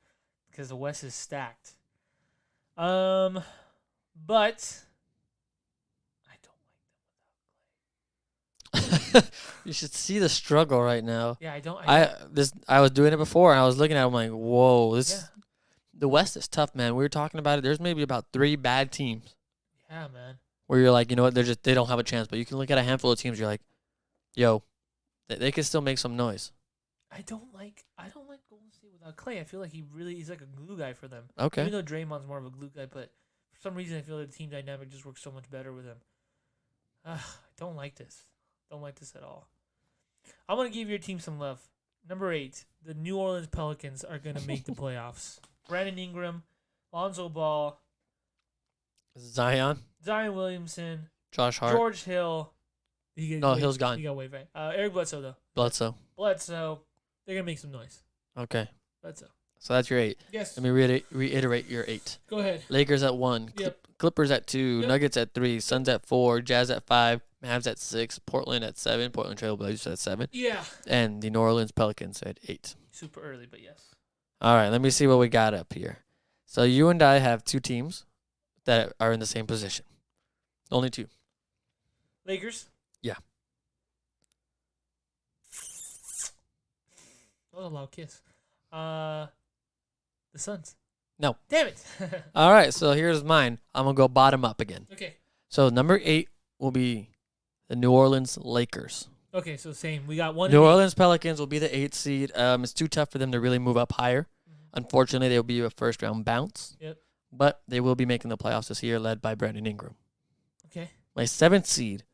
because the West is stacked. But I don't like them without Clay.
You should see the struggle right now.
Yeah, I don't.
I was doing it before and I was looking at it, I'm like, whoa,
Yeah,
the West is tough, man. We were talking about it. There's maybe about 3 bad teams.
yeah, man.
where you're like, you know what, they don't have a chance. But you can look at a handful of teams, you're like, yo, they can still make some noise.
I don't like Golden State without Clay. I feel like he's like a glue guy for them.
Okay.
Even though Draymond's more of a glue guy, but for some reason I feel like the team dynamic just works so much better with him. I don't like this. Don't like this at all. I'm gonna give your team some love. Number 8, the New Orleans Pelicans are gonna make the playoffs. Brandon Ingram, Lonzo Ball,
Zion,
Williamson,
Josh Hart.
George Hill.
Hill's gone.
He got waived, right? Eric Bledsoe though.
Bledsoe.
They're gonna make some noise.
Okay.
Bledsoe.
So that's your 8.
Yes.
Let me reiterate your 8.
Go ahead.
Lakers at 1.
Yep.
Clippers at 2.
Yep.
Nuggets at 3. Suns at 4. Jazz at 5. Mavs at 6. Portland at 7. Portland Trail Blazers at 7.
Yeah.
And the New Orleans Pelicans at 8.
Super early, but yes.
All right. Let me see what we got up here. So you and I have 2 teams that are in the same position. Only 2.
Lakers.
Yeah.
That was a loud kiss. The Suns.
No.
Damn it.
All right. So here's mine. I'm going to go bottom up again.
Okay.
So number 8 will be the New Orleans Lakers.
Okay, so same. We got one.
New Orleans Pelicans will be the 8th seed. It's too tough for them to really move up higher.
Mm-hmm.
Unfortunately, they'll be a first-round bounce.
Yep.
But they will be making the playoffs this year, led by Brandon Ingram.
Okay.
My 7th seed,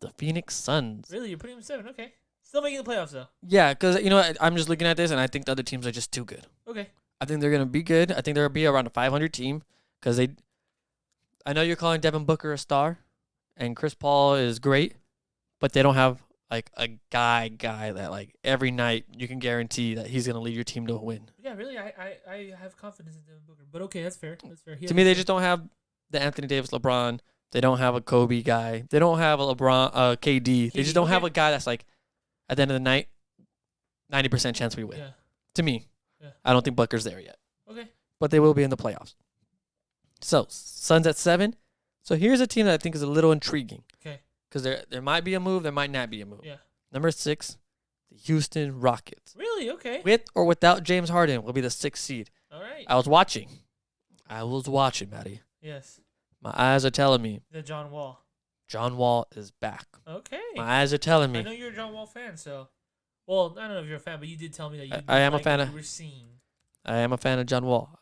the Phoenix Suns.
Really? You're putting them 7? Okay. Still making the playoffs, though.
Yeah, because, you know, I'm just looking at this, and I think the other teams are just too good.
Okay.
I think they're going to be good. I think they're going to be around a 500 team because I know you're calling Devin Booker a star, and Chris Paul is great, but they don't have, like, a guy that, like, every night you can guarantee that he's going to lead your team to a win.
Yeah, really? I have confidence in Devin Booker. But okay, that's fair. That's fair.
To me, they just don't have the Anthony Davis LeBron. They don't have a Kobe guy. They don't have a LeBron KD. They just don't have a guy that's like, at the end of the night, 90% chance we win.
Yeah.
To me,
Yeah.
I don't think Booker's there yet.
Okay.
But they will be in the playoffs. So, Suns at 7. So here's a team that I think is a little intriguing.
Okay.
Because there might be a move, there might not be a move.
Yeah.
Number 6, the Houston Rockets.
Really? Okay.
With or without James Harden will be the 6th seed.
All right.
I was watching, Maddie.
Yes.
My eyes are telling me
The John Wall.
John Wall is back.
Okay.
My eyes are telling
I
me.
know you're a John Wall fan, so. Well, I don't know if you're a fan, but you did tell me that you.
I am a
like
fan
what
of-
you were seeing.
I am a fan of John Wall.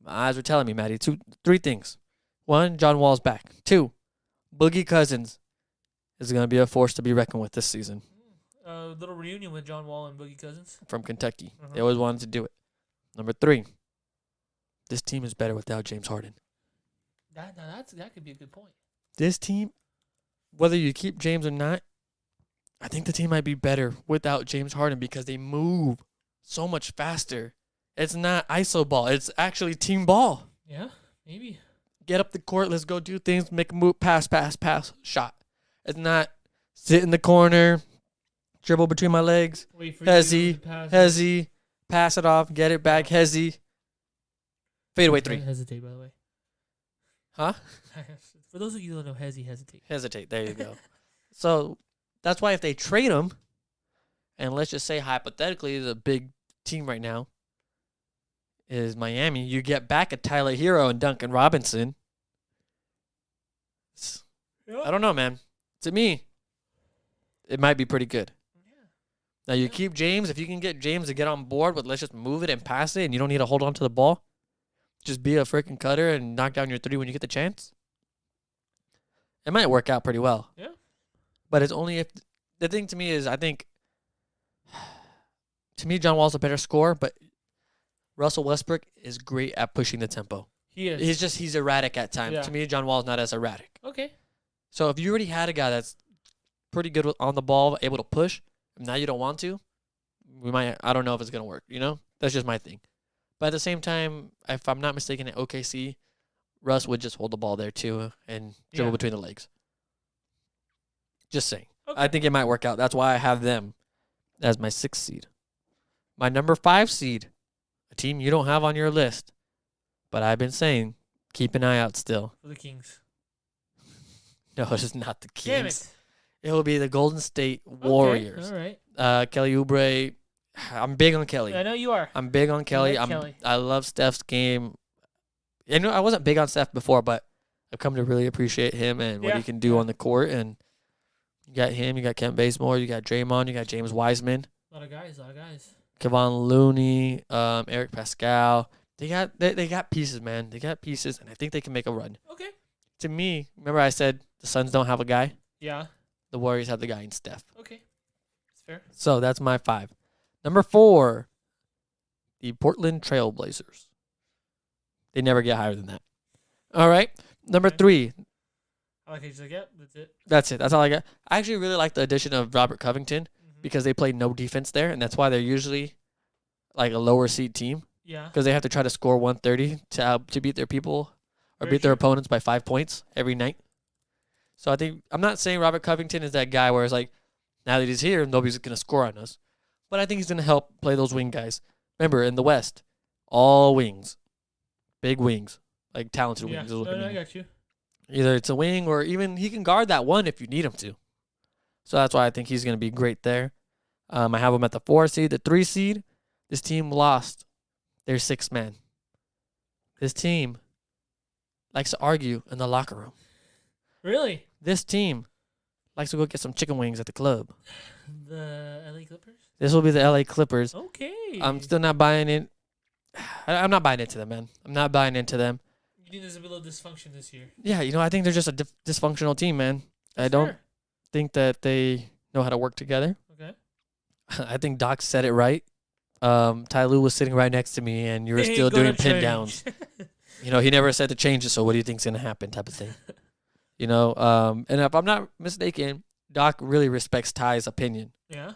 My eyes are telling me, Maddie. 3 things. 1, John Wall's back. 2, Boogie Cousins is going to be a force to be reckoned with this season
A little reunion with John Wall and Boogie Cousins.
from Kentucky. They
Uh-huh.
always wanted to do it. Number 3, this team is better without James Harden.
That could be a good point.
This team, whether you keep James or not, I think the team might be better without James Harden because they move so much faster. It's not iso ball. It's actually team ball.
Yeah, maybe.
Get up the court. Let's go do things. Make a move. Pass, shot. It's not sit in the corner, dribble between my legs.
Wait for
Hezzy,
you to pass.
Hezzy, pass it off, get it back. Hezzy. Fade away 3.
Hesitate, by the way.
Huh?
For those of you who don't know, hesitate.
Hesitate. There you go. So that's why if they trade him, and let's just say hypothetically the big team right now is Miami, you get back a Tyler Hero and Duncan Robinson. I don't know, man. To me, it might be pretty good.
Yeah.
Now you keep James. If you can get James to get on board with let's just move it and pass it and you don't need to hold on to the ball. Just be a freaking cutter and knock down your 3 when you get the chance. It might work out pretty well.
Yeah.
But it's only if the thing to me is I think to me John Wall's a better scorer, but Russell Westbrook is great at pushing the tempo.
He is.
He's erratic at times.
Yeah.
To me, John Wall's not as erratic.
Okay.
So if you already had a guy that's pretty good on the ball, able to push, and now you don't want to, I don't know if it's gonna work. You know, that's just my thing. But at the same time, if I'm not mistaken, at OKC, Russ would just hold the ball there too and dribble
Yeah.
between the legs. Just saying.
Okay.
I think it might work out. That's why I have them as my 6th seed. My number 5 seed, a team you don't have on your list, but I've been saying keep an eye out still.
For the Kings.
No, it is not the Kings.
Damn it.
It will be the Golden State Warriors.
Okay. All right.
Kelly Oubre. I'm big on Kelly.
I know you are.
I'm big on Kelly.
like Kelly.
I love Steph's game. I know I wasn't big on Steph before, but I've come to really appreciate him and what
Yeah,
he can do
yeah.
on the court. And you got him, you got Kent Bazemore, you got Draymond, you got James Wiseman,
A lot of guys.
Kevon Looney, Eric Pascal. They got pieces, man. They got pieces, and I think they can make a run.
Okay.
To me, remember I said the Suns don't have a guy?
Yeah.
The Warriors have the guy in Steph.
Okay. It's fair.
So that's my 5. Number 4, the Portland Trail Blazers. They never get higher than that. All right. Number
Okay.
3.
I like how you said, yep, that's it.
That's it. That's all I got. I actually really like the addition of Robert Covington
Mm-hmm.
because they play no defense there, and that's why they're usually like a lower seed team
Yeah.
because they have to try to score 130 to beat their people or
Very
beat their
true.
opponents by 5 points every night. So I think I'm not saying Robert Covington is that guy where it's like now that he's here, nobody's gonna score on us, but I think he's gonna help play those wing guys. Remember in the West, all wings, big wings, like talented
Yeah.
wings. Is what I
No, I
mean.
got you.
Either it's a wing or even he can guard that one if you need him to. So that's why I think he's going to be great there. I have him at the 4 seed. The 3 seed, this team lost their 6th man. This team likes to argue in the locker room.
Really?
This team likes to go get some chicken wings at the club.
The LA Clippers?
This will be the LA Clippers.
Okay.
I'm still not buying it. I'm not buying into them, man. I'm not buying into them.
You think there's a little dysfunction this year?
Yeah, I think they're just a dysfunctional team, man. I don't
Fair.
think that they know how to work together.
Okay.
I think Doc said it right. Ty Lue was sitting right next to me, and you were
They
still
ain't gonna
doing pin downs.
change.
He never said to change it, so what do you think's going to happen type of thing? And if I'm not mistaken, Doc really respects Ty's opinion.
Yeah.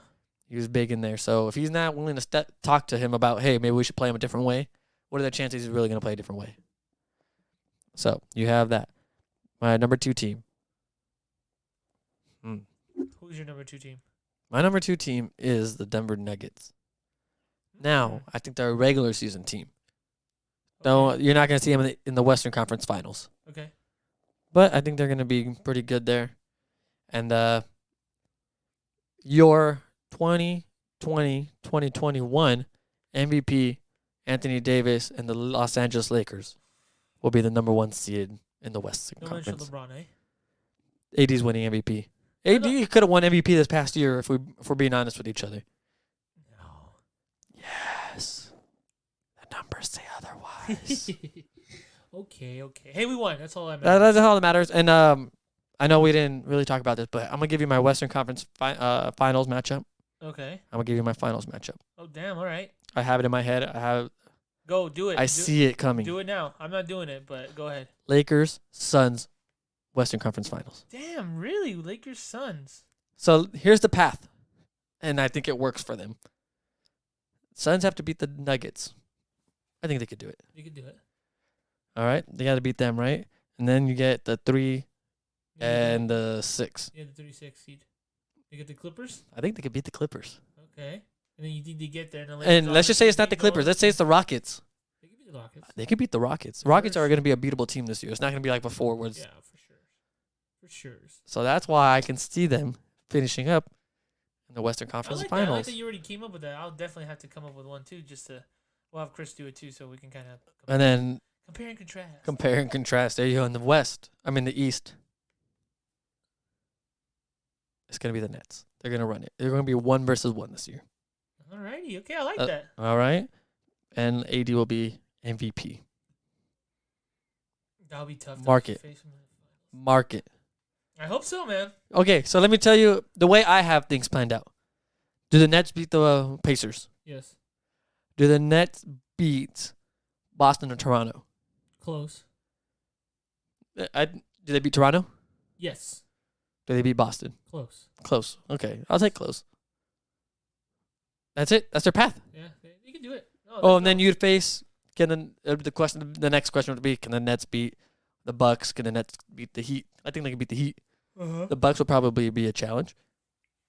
He was big in there. So if he's not willing to talk to him about, hey, maybe we should play him a different way, what are the chances he's really going to play a different way? So you have that. My number 2 team.
Who's your number 2 team?
My number 2 team is the Denver Nuggets. Now, I think they're a regular season team. No,
Okay.
you're not going to see them in the Western Conference Finals.
Okay.
But I think they're going to be pretty good there. And your 2020-2021 MVP, Anthony Davis, and the Los Angeles Lakers will be the number 1 seed in the Western
No mention
Conference.
LeBron, eh?
AD's winning MVP. AD could have won MVP this past year if we're being honest with each other.
No.
Yes. The numbers say otherwise.
Okay. Hey, we won. That's all I meant.
That's all that matters. And I know we didn't really talk about this, but I'm going to give you my Western Conference Finals matchup.
Okay.
I'm going to give you my Finals matchup.
Oh, damn. All right.
I have it in my head.
Go. Do it.
I see it coming.
Do it now. I'm not doing it, but go ahead.
Lakers, Suns, Western Conference Finals.
Damn, really? Lakers, Suns.
So here's the path, and I think it works for them. Suns have to beat the Nuggets. I think they could do it.
You could do it.
All right? They got to beat them, right? And then you get the 3 and the 6.
Yeah, the 36 seed. You get the Clippers?
I think they could beat the Clippers.
Okay. And then you think they get there. And,
And let's just say it's not the Clippers. Let's say it's the Rockets.
They could be the Rockets.
They could beat the Rockets. Rockets are going to be a beatable team this year. It's not going to be like before. Where it's,
Yeah, for sure. For sure.
So that's why I can see them finishing up in the Western
I
Conference
like that. I like
Finals.
that you already came up with that. I'll definitely have to come up with one, too, just to... We'll have Chris do it, too, so we can kind of...
And then
compare and contrast.
compare and contrast. There you go in the West. The East. It's going to be the Nets. They're going to run it. They're going to be 1 versus 1 this year.
Alrighty. Okay, I like
Uh,
that.
All right? And AD will be MVP.
That'll be tough.
Mark it. Mark it.
I hope so, man.
Okay, so let me tell you the way I have things planned out. Do the Nets beat the Pacers?
Yes.
Do the Nets beat Boston or Toronto?
Close.
Do they beat Toronto?
Yes.
Do they beat Boston?
Close.
Close. Okay, I'll take close. That's it. That's their path.
Yeah, you can do it. No,
Oh, and then you'd face. The next question would be: can the Nets beat the Bucks? Can the Nets beat the Heat? I think they can beat the Heat. The Bucks would probably be a challenge.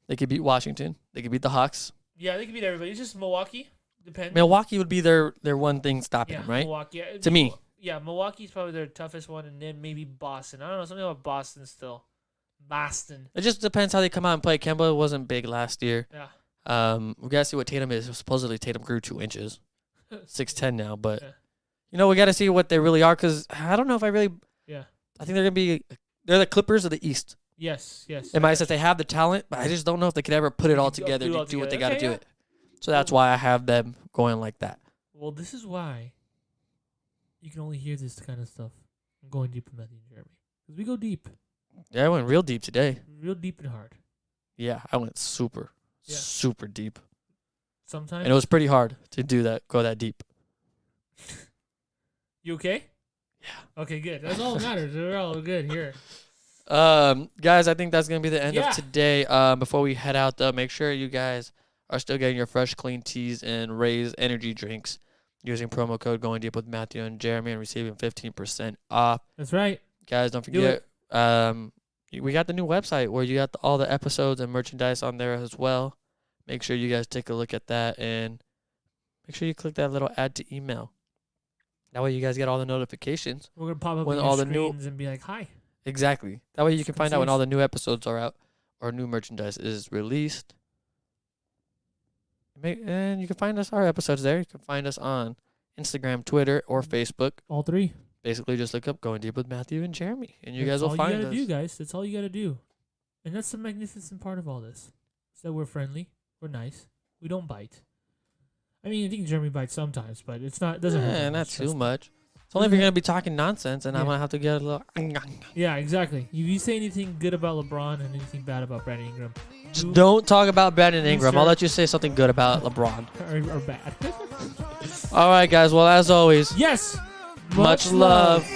They could beat Washington. They could beat the Hawks.
Yeah, they can beat everybody. It's just Milwaukee. Depends.
Milwaukee would be their one thing stopping
Yeah,
them, right?
Milwaukee. Yeah,
To me.
Yeah, Milwaukee's probably their toughest one, and then maybe Boston. I don't know, something about Boston still. Boston.
It just depends how they come out and play. Kemba wasn't big last year.
Yeah.
We gotta see what Tatum is. Supposedly Tatum grew 2 inches, 6'10" now, but
Yeah.
we gotta see what they really are. Cause I don't know if I really.
Yeah.
I think they're the Clippers of the East.
Yes.
In my sense, they have the talent, but I just don't know if they could ever put it all together to do what they got to do it. So that's why I have them going like that.
Well, this is why you can only hear this kind of stuff. I'm going deep with Matthew and Jeremy. Because we go deep.
Yeah, I went real deep today.
Real deep and hard.
Yeah, I went super deep.
Sometimes.
And it was pretty hard to do that, go that deep.
You okay?
Yeah.
Okay, good. That's all that matters. We're all good here.
Guys, I think that's going to be the end
Yeah.
of today. Before we head out, though, make sure you guys are still getting your fresh, clean teas and Raise energy drinks using promo code Going Deep with Matthew and Jeremy and receiving 15% off.
That's right.
Guys, don't forget, we got the new website where you got all the episodes and merchandise on there as well. Make sure you guys take a look at that and make sure you click that little add to email. That way you guys get all the notifications.
We're going to pop up
when
on
all
your
the new
screens and be like, hi.
Exactly. That way you can find out when all the new episodes are out or new merchandise is released. And you can find our episodes there. You can find us on Instagram, Twitter, or Facebook.
All three.
Basically, just look up Going Deep with Matthew and Jeremy, and you
That's
guys will find us.
all you got to do, guys. That's all you got to do. And that's the magnificent part of all this. Is that we're friendly. We're nice. We don't bite. I mean, I think Jeremy bites sometimes, but it doesn't hurt.
Yeah,
that
not
much,
too much. It's only if you're going to be talking nonsense, and I'm
Yeah.
going to have to get a little...
Yeah, exactly. If you say anything good about LeBron and anything bad about Brandon Ingram,
Just don't talk about Brandon Ingram.
Mr.
I'll let you say something good about LeBron.
Or bad.
All right, guys. Well, as always,
Yes.
much love.